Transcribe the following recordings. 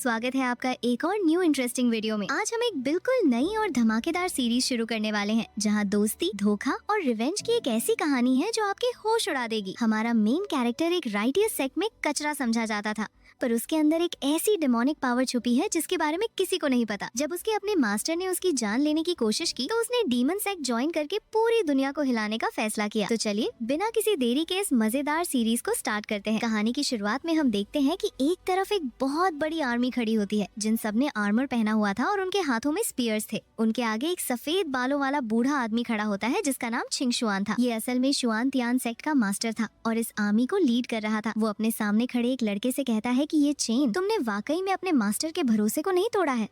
स्वागत है आपका एक और न्यू इंटरेस्टिंग वीडियो में। आज हम एक बिल्कुल नई और धमाकेदार सीरीज शुरू करने वाले हैं, जहां दोस्ती, धोखा और रिवेंज की एक ऐसी कहानी है जो आपके होश उड़ा देगी। हमारा मेन कैरेक्टर एक राइटियस सेक्ट में कचरा समझा जाता था, पर उसके अंदर एक ऐसी डेमोनिक पावर छुपी है जिसके बारे में किसी को नहीं पता। जब उसके अपने मास्टर ने उसकी जान लेने की कोशिश की तो उसने डीमन सेक्ट ज्वाइन करके पूरी दुनिया को हिलाने का फैसला किया। तो चलिए बिना किसी देरी के इस मजेदार सीरीज को स्टार्ट करते हैं। कहानी की शुरुआत में हम देखते हैं कि एक तरफ एक बहुत बड़ी आर्मी खड़ी होती है, जिन सब ने आर्मर पहना हुआ था और उनके हाथों में स्पीयर्स थे। उनके आगे एक सफेद बालों वाला बूढ़ा आदमी खड़ा होता है जिसका नाम छिंगशुआन था। ये असल में शुआन तियान सेक्ट का मास्टर था और इस आर्मी को लीड कर रहा था। वो अपने सामने खड़े एक लड़के से कहता है कि ये चेन तुमने वाकई में अपने मास्टर के भरोसे को नहीं तोड़ा है।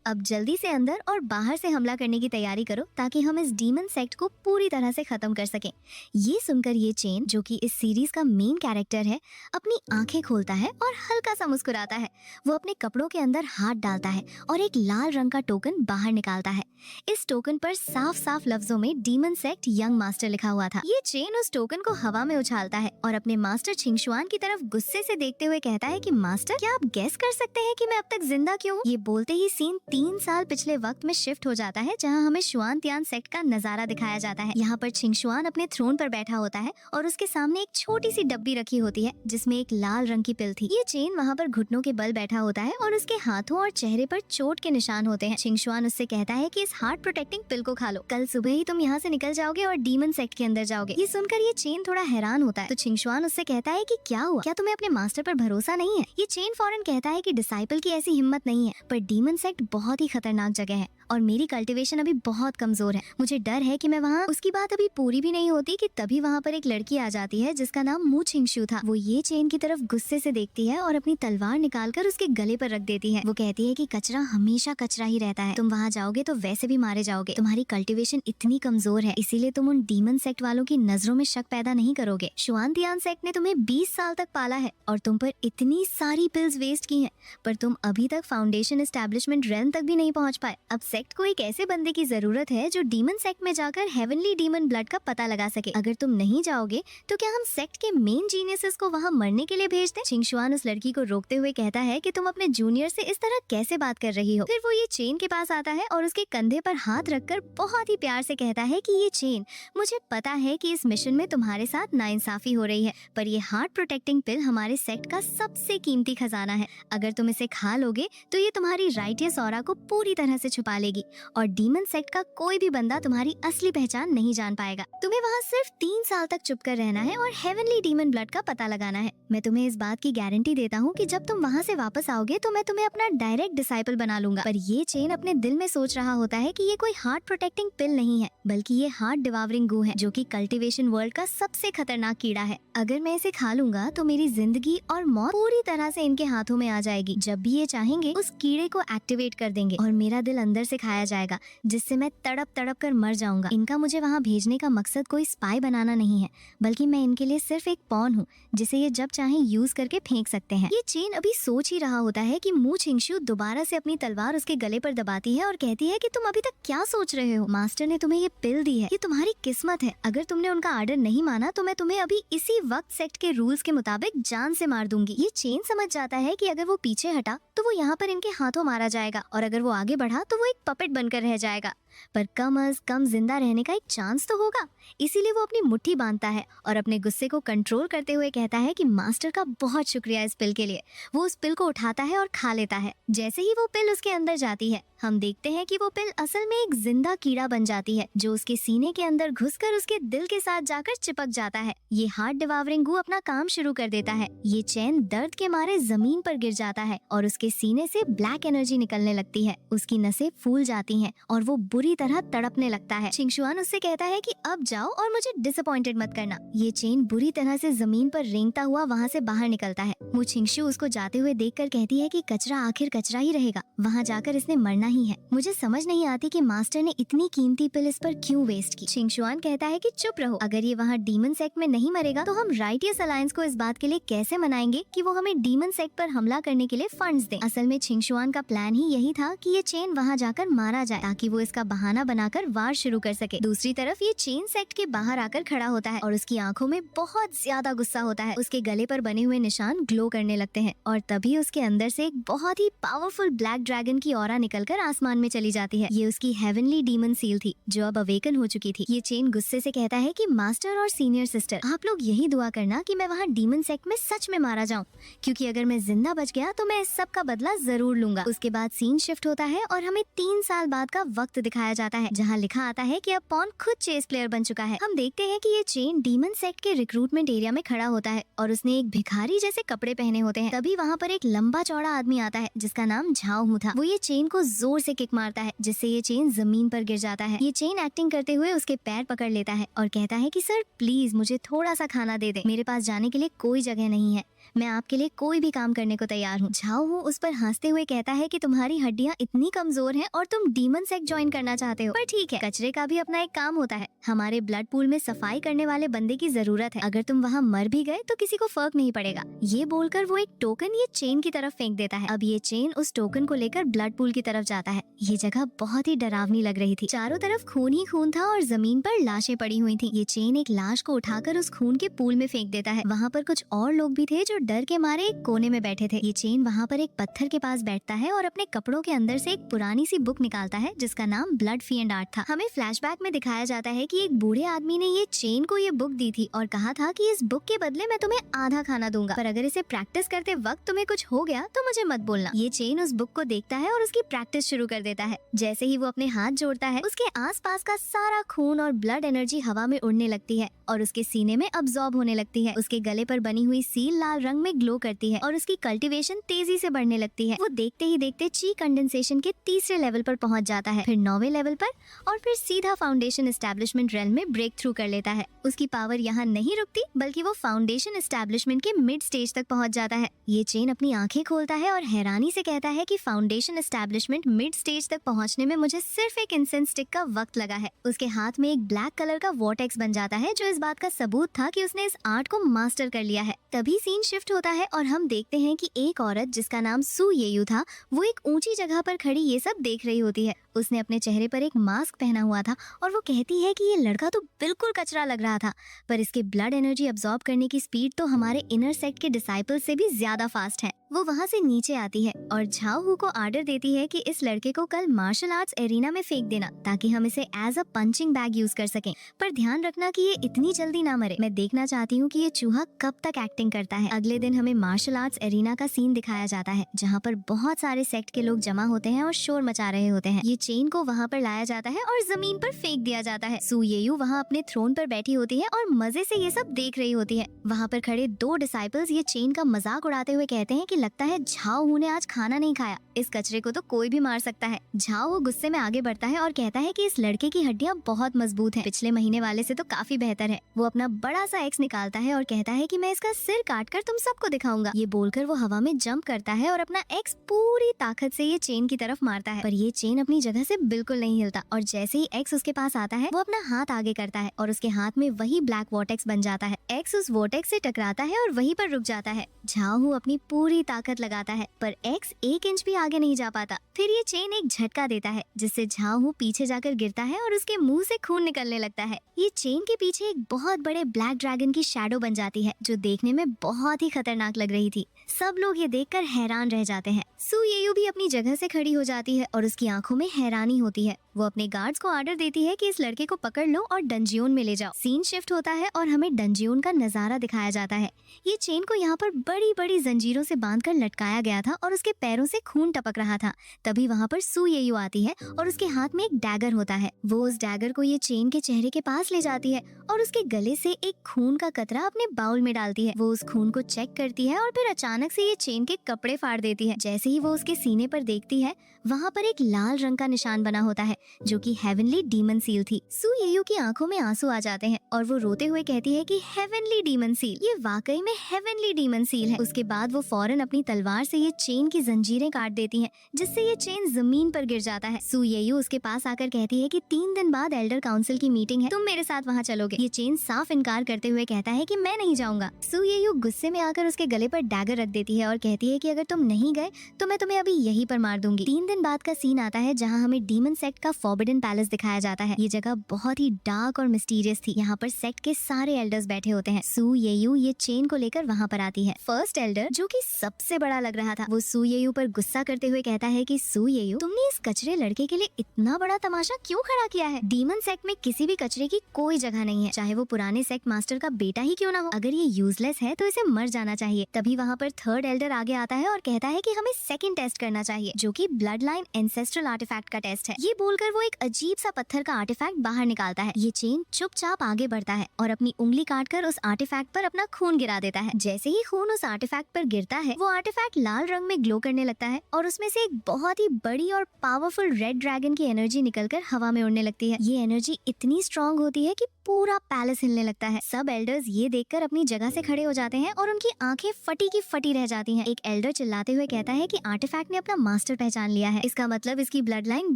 अब जल्दी से अंदर और बाहर से हमला करने की तैयारी करो ताकि हम इस डीमन सेक्ट को पूरी तरह से खत्म कर सकें। ये सुनकर ये चेन, जो कि इस सीरीज का मेन कैरेक्टर है, अपनी आंखें खोलता है और हल्का सा मुस्कुराता है। वो अपने कपड़ों के अंदर हाथ डालता है और एक लाल रंग का टोकन बाहर निकालता है। इस टोकन पर साफ साफ लफ्जों में डीमन सेक्ट यंग मास्टर लिखा हुआ था। ये चेन उस टोकन को हवा में उछालता है और अपने मास्टर छिंगशुआन की तरफ गुस्से से देखते हुए कहता है कि मास्टर, क्या आप गेस कर सकते हैं कि मैं अब तक जिंदा क्यों हूँ? ये बोलते ही सीन 3 साल पिछले वक्त में शिफ्ट हो जाता है, जहां हमें शुआन तियान सेक्ट का नजारा दिखाया जाता है। यहाँ पर छिंगशुआन अपने थ्रोन पर बैठा होता है और उसके सामने एक छोटी सी डब्बी रखी होती है जिसमें एक लाल रंग की पिल थी। ये चेन वहाँ पर घुटनों के बल बैठा होता है और उसके हाथों और चेहरे पर चोट के निशान होते हैं। छिंगशुआन उससे कहता है कि इस हार्ट प्रोटेक्टिंग पिल को खा लो, कल सुबह ही तुम यहाँ से निकल जाओगे और डीमन सेक्ट के अंदर जाओगे। ये सुनकर ये चेन थोड़ा हैरान होता है, तो छिंगशुआन उससे कहता है कि क्या हुआ, क्या तुम्हें अपने मास्टर पर भरोसा नहीं है? ये चेन फौरन कहता है कि डिसाइपल की ऐसी हिम्मत नहीं है, पर डीमन सेक्ट बहुत ही खतरनाक जगह है और मेरी कल्टीवेशन अभी बहुत कमजोर है। मुझे डर है कि मैं वहाँ, उसकी बात अभी पूरी भी नहीं होती कि तभी वहाँ पर एक लड़की आ जाती है जिसका नाम मू छिंगशु था। वो ये चेन की तरफ गुस्से से देखती है और अपनी तलवार निकालकर उसके गले पर रख देती है। वो कहती है कि कचरा हमेशा कचरा ही रहता है, तुम वहाँ जाओगे तो वैसे भी मारे जाओगे। तुम्हारी कल्टीवेशन इतनी कमजोर है, इसीलिए तुम उन डीमन सेक्ट वालों की नजरों में शक पैदा नहीं करोगे। शुआन तियान सेक्ट ने तुम्हें 20 साल तक पाला है और तुम पर इतनी सारी पिल्स वेस्ट की है, पर तुम अभी तक फाउंडेशन एस्टेब्लिशमेंट रेल्म तक भी नहीं पहुँच पाए। अब सेक्ट को एक ऐसे बंदे की जरूरत है जो डीमन सेक्ट में जाकर हेवनली डीमन ब्लड का पता लगा सके। अगर तुम नहीं जाओगे तो क्या हम सेक्ट के मेन जीनियसेस को वहाँ मरने के लिए भेज दें? छिंगशुआन उस लड़की को रोकते हुए कहता है कि तुम अपने जूनियर से इस तरह कैसे बात कर रही हो। फिर वो ये चेन के पास आता है और उसके कंधे पर हाथ रखकर बहुत ही प्यार से कहता है कि ये चेन, मुझे पता है कि इस मिशन में तुम्हारे साथ नाइंसाफी हो रही है, पर ये हार्ट प्रोटेक्टिंग पिल हमारे सेक्ट का सबसे कीमती खजाना है। अगर तुम इसे खा लोगे तो ये तुम्हारी राइटियस ऑरा को पूरी तरह से छुपा लेगी और डीमन सेक्ट का कोई भी बंदा तुम्हारी असली पहचान नहीं जान पाएगा। तुम्हें वहाँ सिर्फ 3 साल तक चुप कर रहना है और हेवनली डीमन ब्लड का पता लगाना है। मैं तुम्हें इस बात की गारंटी देता हूँ कि जब तुम वहाँ से वापस आओगे तो मैं तुम्हें अपना डायरेक्ट डिसाइपल बना लूंगा। पर ये चेन अपने दिल में सोच रहा होता है कि ये कोई हार्ट प्रोटेक्टिंग पिल नहीं है, बल्कि ये हार्ट डिवावरिंग गू है, जो कि कल्टीवेशन वर्ल्ड का सबसे खतरनाक कीड़ा है। अगर मैं इसे खा लूंगा तो मेरी जिंदगी और मौत पूरी तरह से इनके हाथों में आ जाएगी। जब भी ये चाहेंगे उस कीड़े को एक्टिवेट कर देंगे और मेरा दिल अंदर से खाया जाएगा, जिससे मैं तड़प तड़प कर मर जाऊंगा। इनका मुझे वहाँ भेजने का मकसद कोई स्पाई बनाना नहीं है, बल्कि मैं इनके लिए सिर्फ एक पॉन हूँ जिसे ये जब चाहे यूज करके फेंक सकते हैं। ये चेन अभी सोच ही रहा होता है कि मू छिंगशु दोबारा से अपनी तलवार उसके गले पर दबाती है और कहती है कि तुम अभी तक क्या सोच रहे हो? मास्टर ने तुम्हें ये पिल दी है, ये तुम्हारी किस्मत है। अगर तुमने उनका आर्डर नहीं माना तो मैं तुम्हें अभी इसी वक्त सेक्ट के रूल्स के मुताबिक जान से मार दूंगी। ये चेन समझ जाता है कि अगर वो पीछे हटा तो वो यहाँ पर इनके हाथों मारा जाएगा और अगर वो आगे बढ़ा तो वो एक पपेट बनकर रह जाएगा, पर कम अज कम जिंदा रहने का एक चांस तो होगा। इसीलिए वो अपनी मुट्ठी बांधता है और अपने गुस्से को कंट्रोल करते हुए कहता है कि मास्टर का बहुत शुक्रिया इस पिल के लिए। वो उस पिल को उठाता है और खा लेता है। जैसे ही वो पिल उसके अंदर जाती है, हम देखते हैं कि वो पिल असल में एक जिंदा कीड़ा बन जाती है, जो उसके सीने के अंदर घुसकर उसके दिल के साथ जाकर चिपक जाता है। ये हार्ट डिवावरिंग गू अपना काम शुरू कर देता है। ये चैन दर्द के मारे जमीन पर गिर जाता है और उसके सीने से ब्लैक एनर्जी निकलने लगती है। उसकी नसें फूल जाती हैं और वो बुरी तरह तड़पने लगता है। छिंगशुआन उससे कहता है कि अब जाओ और मुझे डिसअपॉइंटेड मत करना। ये चेन बुरी तरह से जमीन पर रेंगता हुआ वहाँ से बाहर निकलता है। वो छिंगशू उसको जाते हुए देखकर कहती है कि कचरा आखिर कचरा ही रहेगा, वहाँ जाकर इसने मरना ही है। मुझे समझ नहीं आती कि मास्टर ने इतनी कीमती पिल इस पर क्यों वेस्ट की। छिंगशुआन कहता है कि चुप रहो, अगर ये वहाँ डीमन सेक्ट में नहीं मरेगा तो हम राइटियस अलायंस को इस बात के लिए कैसे मनाएंगे कि वो हमें डीमन सेक्ट पर हमला करने के लिए फंड्स दें। असल में छिंगशुआन का प्लान ही यही था कि ये चेन वहाँ जाकर मारा जाए ताकि वो इसका बहाना बनाकर वार शुरू कर सके। दूसरी तरफ ये चेन सेक्ट के बाहर आकर खड़ा होता है और उसकी आंखों में बहुत ज्यादा गुस्सा होता है। उसके गले पर बने हुए निशान ग्लो करने लगते हैं और तभी उसके अंदर से एक बहुत ही पावरफुल ब्लैक ड्रैगन की ऑरा निकलकर आसमान में चली जाती है। ये उसकी हेवनली डीमन सील थी जो अब अवेकन हो चुकी थी। ये चेन गुस्से से कहता है कि मास्टर और सीनियर सिस्टर, आप लोग यही दुआ करना कि मैं वहाँ डीमन सेक्ट में सच में मारा जाऊँ, क्योंकि अगर मैं जिंदा बच गया तो मैं इस सब का बदला जरूर लूंगा। उसके बाद सीन शिफ्ट होता है और हमें 3 साल बाद का वक्त दिखाया जाता है जहाँ लिखा आता है कि अब पॉन खुद चेस प्लेयर बन चुका है। हम देखते हैं कि ये चेन डीमन सेक्ट के रिक्रूटमेंट एरिया में खड़ा होता है और उसने एक भिखारी जैसे कपड़े पहने होते हैं। तभी वहाँ पर एक लंबा चौड़ा आदमी आता है जिसका नाम झाओ हू था। वो ये चेन को जोर से किक मारता है जिससे ये चेन जमीन पर गिर जाता है। ये चेन एक्टिंग करते हुए उसके पैर पकड़ लेता है और कहता है कि सर प्लीज मुझे थोड़ा सा खाना दे दे, मेरे पास जाने के लिए कोई जगह नहीं है, मैं आपके लिए कोई भी काम करने को तैयार हूँ। झाओ हू उस पर हंसते हुए कहता है कि तुम्हारी हड्डियाँ इतनी कमजोर हैं और तुम डीमन सेक्ट ज्वाइन करना चाहते हो, पर ठीक है, कचरे का भी अपना एक काम होता है। हमारे ब्लड पूल में सफाई करने वाले बंदे की जरूरत है, अगर तुम वहाँ मर भी गए तो किसी को फर्क नहीं पड़ेगा। ये बोलकर वो एक टोकन ये चेन की तरफ फेंक देता है। अब ये चेन उस टोकन को लेकर ब्लड पूल की तरफ जाता है। ये जगह बहुत ही डरावनी लग रही थी, चारों तरफ खून ही खून था और जमीन पर लाशें पड़ी हुई थी। ये चेन एक लाश को उठाकर उस खून के पूल में फेंक देता है। वहाँ पर कुछ और लोग भी थे जो डर के मारे एक कोने में बैठे थे। ये चेन वहाँ पर एक पत्थर के पास बैठता है और अपने कपड़ों के अंदर से एक पुरानी सी बुक निकालता है जिसका नाम ब्लड फी एंड आर्ट था। हमें फ्लैशबैक में दिखाया जाता है कि एक बूढ़े आदमी ने ये चेन को ये बुक दी थी और कहा था कि इस बुक के बदले मैं तुम्हें आधा खाना दूंगा, पर अगर इसे प्रैक्टिस करते वक्त तुम्हें कुछ हो गया तो मुझे मत बोलना। ये चेन उस बुक को देखता है और उसकी प्रैक्टिस शुरू कर देता है। जैसे ही वो अपने हाथ जोड़ता है उसके आसपास का सारा खून और ब्लड एनर्जी हवा में उड़ने लगती है और उसके सीने में अब्सॉर्ब होने लगती है। उसके गले पर बनी हुई सील लाल रंग में ग्लो करती है और उसकी कल्टीवेशन तेजी से बढ़ने लगती है। वो देखते ही देखते ची कंडेंसेशन के 3रे लेवल पर पहुंच जाता है, फिर 9वें लेवल पर और फिर सीधा फाउंडेशन एस्टेब्लिशमेंट रेल में ब्रेक थ्रू कर लेता है। उसकी पावर यहाँ नहीं रुकती बल्कि वो फाउंडेशन एस्टेब्लिशमेंट के मिड स्टेज तक पहुंच जाता है। ये चेन अपनी आंखें खोलता है और हैरानी से कहता है कि फाउंडेशन एस्टेब्लिशमेंट मिड स्टेज तक पहुंचने में मुझे सिर्फ एक इंसेंस स्टिक का वक्त लगा है। उसके हाथ में एक ब्लैक कलर का वॉर्टेक्स बन जाता है जो इस बात का सबूत था कि उसने इस आर्ट को मास्टर कर लिया है। तभी सीन शिफ्ट होता है और हम देखते हैं कि एक औरत जिसका नाम सू येयू था वो एक ऊंची जगह पर खड़ी ये सब देख रही होती है। उसने अपने चेहरे पर एक मास्क पहना हुआ था और वो कहती है कि ये लड़का तो बिल्कुल कचरा लग रहा था, पर इसके ब्लड एनर्जी अब्सॉर्ब करने की स्पीड तो हमारे इनर सेक्ट के डिसाइपल से भी ज्यादा फास्ट है। वो वहाँ से नीचे आती है और झाओ हू को ऑर्डर देती है कि इस लड़के को कल मार्शल आर्ट्स एरिना में फेंक देना ताकि हम इसे as a punching bag use कर सकें, पर ध्यान रखना कि ये इतनी जल्दी ना मरे। मैं देखना चाहती हूँ कि ये चूहा कब तक एक्टिंग करता है। अगले दिन हमें मार्शल आर्ट्स एरिना का सीन दिखाया जाता है जहाँ पर बहुत सारे सेक्ट के लोग जमा होते हैं और शोर मचा रहे होते हैं। ये चेन को वहाँ पर लाया जाता है और जमीन पर फेंक दिया जाता है। सू येयू वहाँ अपने थ्रोन पर बैठी होती है और मजे से ये सब देख रही होती है। वहाँ पर खड़े 2 डिसाइपल्स ये चेन का मजाक उड़ाते हुए कहते हैं कि लगता है झाओ हू ने आज खाना नहीं खाया, इस कचरे को तो कोई भी मार सकता है। झाओ हू गुस्से में आगे बढ़ता है और कहता है कि इस लड़के की हड्डियां बहुत मजबूत हैं, पिछले महीने वाले से तो काफी बेहतर है। वो अपना बड़ा सा एक्स निकालता है और कहता है कि मैं इसका सिर काटकर तुम सबको दिखाऊंगा। ये बोलकर वो हवा में जंप करता है और अपना एक्स पूरी ताकत से ये चेन की तरफ मारता है, पर ये चेन अपनी जगह से बिल्कुल नहीं हिलता और जैसे ही एक्स उसके पास आता है वो अपना हाथ आगे करता है और उसके हाथ में वही ब्लैक वॉर्टेक्स बन जाता है। एक्स उस वॉर्टेक्स से टकराता है और वहीं पर रुक जाता है। झाओ हू अपनी पूरी ताकत लगाता है पर एक्स 1 इंच भी आगे नहीं जा पाता। फिर ये चेन एक झटका देता है जिससे झाओ हू पीछे जाकर गिरता है और उसके मुंह से खून निकलने लगता है। ये चेन के पीछे एक बहुत बड़े ब्लैक ड्रैगन की शैडो बन जाती है जो देखने में बहुत ही खतरनाक लग रही थी। सब लोग ये देखकर हैरान रह जाते हैं। सू येयू भी अपनी जगह से खड़ी हो जाती है और उसकी आंखों में हैरानी होती है। वो अपने गार्ड्स को ऑर्डर देती है कि इस लड़के को पकड़ लो और डंजियोन में ले जाओ। सीन शिफ्ट होता है और हमें डंजियोन का नजारा दिखाया जाता है। ये चेन को यहाँ पर बड़ी बड़ी जंजीरों से बांधकर लटकाया गया था और उसके पैरों से खून टपक रहा था। तभी वहाँ पर सू येयू आती है और उसके हाथ में एक डैगर होता है। वो उस डैगर को ये चेन के चेहरे के पास ले जाती है और उसके गले से एक खून का कतरा अपने बाउल में डालती है। वो उस खून को चेक करती है और फिर अचानक से ये चेन के कपड़े फाड़ देती है। जैसे ही वो उसके सीने पर देखती है वहाँ पर एक लाल रंग का निशान बना होता है जो कि हेवनली डीमन सील थी। सू येयू की आंखों में आंसू आ जाते हैं और वो रोते हुए कहती है कि हेवनली डीमन सील, ये वाकई में हेवनली डीमन सील है। उसके बाद वो फौरन अपनी तलवार से ये चेन की जंजीरें काट देती हैं, जिससे ये चेन जमीन पर गिर जाता है। सू येयू उसके पास आकर कहती है कि 3 दिन बाद एल्डर काउंसिल की मीटिंग है, तुम मेरे साथ वहाँ चलोगे। ये चेन साफ इनकार करते हुए कहता है कि मैं नहीं जाऊंगा। सू येयू गुस्से में आकर उसके गले पर डैगर रख देती है और कहती है कि अगर तुम नहीं गए तो मैं तुम्हें अभी यहीं पर मार दूंगी। 3 दिन बाद का सीन आता है जहाँ हमें डीमन सेक्ट का फॉरबिडन पैलेस दिखाया जाता है। ये जगह बहुत ही डार्क और मिस्टीरियस थी। यहाँ पर सेक्ट के सारे एल्डर्स बैठे होते हैं। सू येयू ये चेन को लेकर वहाँ पर आती है। फर्स्ट एल्डर, जो कि सबसे बड़ा लग रहा था, वो सू येयू पर गुस्सा करते हुए कहता है कि सू येयू, तुमने इस कचरे लड़के के लिए इतना बड़ा तमाशा क्यों खड़ा किया है? डीमन सेक्ट में किसी भी कचरे की कोई जगह नहीं है, चाहे वो पुराने सेक्ट मास्टर का बेटा ही क्यों ना हो। अगर ये यूजलेस है तो इसे मर जाना चाहिए। तभी वहाँ पर थर्ड एल्डर आगे आता है और कहता है कि हमें सेकंड टेस्ट करना चाहिए, जो कि ब्लड लाइन एंसेस्ट्रल आर्टिफैक्ट का टेस्ट है। ये बोलकर वो एक अजीब सा पत्थर का आर्टिफैक्ट बाहर निकालता है। ये चेन चुपचाप आगे बढ़ता है और अपनी उंगली काटकर उस आर्टिफैक्ट पर अपना खून गिरा देता है। जैसे ही खून उस आर्टिफैक्ट पर गिरता है, वो आर्टिफैक्ट लाल रंग में ग्लो करने लगता है और उसमें से एक बहुत ही बड़ी और पावरफुल रेड ड्रैगन की एनर्जी निकलकर हवा में उड़ने लगती है। ये एनर्जी इतनी स्ट्रॉन्ग होती है कि पूरा पैलेस हिलने लगता है। सब एल्डर्स ये देखकर अपनी जगह से खड़े हो जाते हैं और उनकी आंखें फटी की फटी रह जाती हैं। एक एल्डर चिल्लाते हुए कहता है कि आर्टिफैक्ट ने अपना मास्टर पहचान लिया है, इसका मतलब इसकी ब्लड लाइन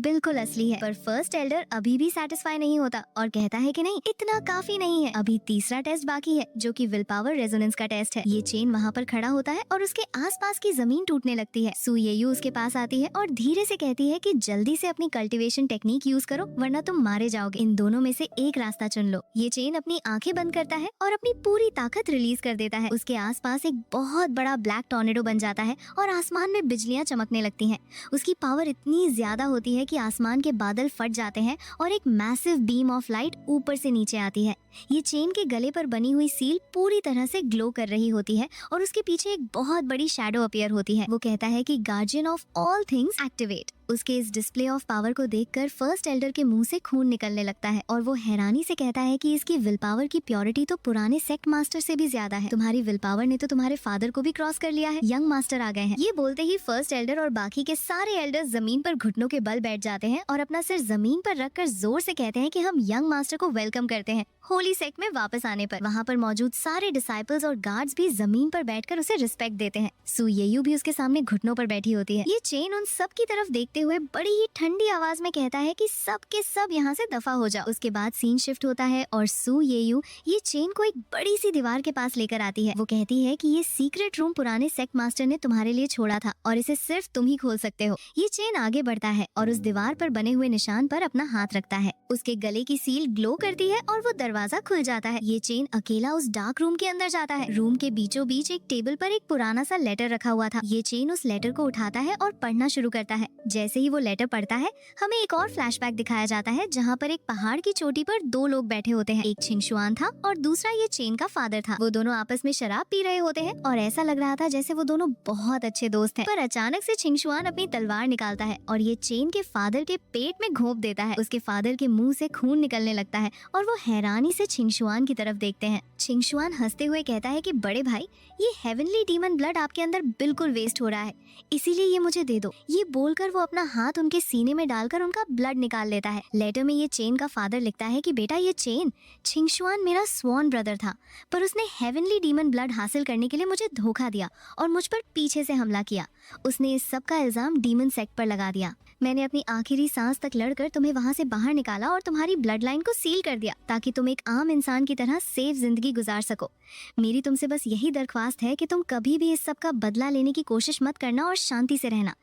बिल्कुल असली है। पर फर्स्ट एल्डर अभी भी सेटिस्फाई नहीं होता और कहता है कि नहीं, इतना काफी नहीं है, अभी तीसरा टेस्ट बाकी है, जो कि विल पावर रेजोनेंस का टेस्ट है। ये चेन वहाँ पर खड़ा होता है और उसके आसपास की जमीन टूटने लगती है। सू येयू उसके पास आती है और धीरे से कहती है कि जल्दी से अपनी कल्टीवेशन टेक्निक यूज करो वरना तुम मारे जाओगे। इन दोनों में से एक रास्ता चुन लो। ये चेन अपनी आंखें बंद करता है और अपनी पूरी ताकत रिलीज कर देता है। उसके आसपास एक बहुत बड़ा ब्लैक टॉर्नेडो बन जाता है और आसमान में बिजलियां चमकने लगती हैं। उसकी पावर इतनी ज्यादा होती है कि आसमान के बादल फट जाते हैं और एक मैसिव बीम ऑफ लाइट ऊपर से नीचे आती है। ये चेन के गले पर बनी हुई सील पूरी तरह से ग्लो कर रही होती है और उसके पीछे एक बहुत बड़ी शैडो अपीयर होती है। वो कहता है कि guardian of all things activate. उसके इस डिस्प्ले ऑफ पावर को देखकर फर्स्ट एल्डर के मुंह से खून निकलने लगता है और वो हैरानी से कहता है कि इसकी विल पावर की प्योरिटी तो पुराने सेक्ट मास्टर से भी ज्यादा है। तुम्हारी विल पावर ने तो तुम्हारे फादर को भी क्रॉस कर लिया है। यंग मास्टर आ गए हैं। ये बोलते ही फर्स्ट एल्डर और बाकी के सारे एल्डर्स जमीन पर घुटनों के बल बैठ जाते हैं और अपना सिर जमीन पर रखकर जोर से कहते हैं कि हम यंग मास्टर को वेलकम करते हैं होली सेक्ट में वापस आने पर। वहाँ पर मौजूद सारे डिसाइपल्स और गार्ड्स भी जमीन पर बैठकर उसे रिस्पेक्ट देते हैं। सू येयू भी उसके सामने घुटनों पर बैठी होती है। ये चेन उन सब की तरफ देखते हुए बड़ी ही ठंडी आवाज में कहता है कि सब के सब यहाँ से दफा हो जाओ। उसके बाद सीन शिफ्ट होता है और सू येयू ये चेन को एक बड़ी सी दीवार के पास लेकर आती है। वो कहती है कि ये सीक्रेट रूम पुराने सेक्ट मास्टर ने तुम्हारे लिए छोड़ा था और इसे सिर्फ तुम ही खोल सकते हो। ये चेन आगे बढ़ता है और उस दीवार पर बने हुए निशान पर अपना हाथ रखता है। उसके गले की सील ग्लो करती है और वो दरवाजा खुल जाता है। ये चेन अकेला उस डार्क रूम के अंदर जाता है। रूम के बीचों बीच एक टेबल पर एक पुराना सा लेटर रखा हुआ था। ये चेन उस लेटर को उठाता है और पढ़ना शुरू करता है। जैसे ही वो लेटर पढ़ता है, हमें एक और फ्लैशबैक दिखाया जाता है जहाँ पर एक पहाड़ की चोटी पर 2 लोग बैठे होते हैं। एक छिंगशुआन था और दूसरा ये चेन का फादर था। वो दोनों आपस में शराब पी रहे होते हैं और ऐसा लग रहा था जैसे वो दोनों बहुत अच्छे दोस्त हैं। पर अचानक से छिंगशुआन अपनी तलवार निकालता है और ये चेन के फादर के पेट में घोंप देता है। उसके फादर के मुंह से खून निकलने लगता है और वो हैरानी से छिंगशुआन की तरफ देखते हैं। छिंगशुआन हंसते हुए कहता है कि बड़े भाई, ये हेवनली डीमन ब्लड आपके अंदर बिल्कुल वेस्ट हो रहा है, इसीलिए ये मुझे दे दो। ये बोलकर वो अपना हाथ उनके सीने में डालकर उनका ब्लड निकाल लेता है। लेटर में ये चेन का फादर लिखता है कि बेटा, ये चेन, छिंगशुआन मेरा स्वॉन ब्रदर था, पर उसने हेवनली डीमन ब्लड हासिल करने के लिए मुझे धोखा दिया और मुझ पर पीछे से हमला किया। उसने इस सब का इल्जाम डीमन सेक्ट पर लगा दिया। मैंने अपनी आखिरी सांस तक लड़कर तुम्हें वहाँ से बाहर निकाला और तुम्हारी ब्लड लाइन को सील कर दिया ताकि तुम एक आम इंसान की तरह सेफ जिंदगी गुजार सको। मेरी तुमसे बस यही दरख्वास्त है कि तुम कभी भी इस सब का बदला लेने की कोशिश मत करना और शांति से रहना।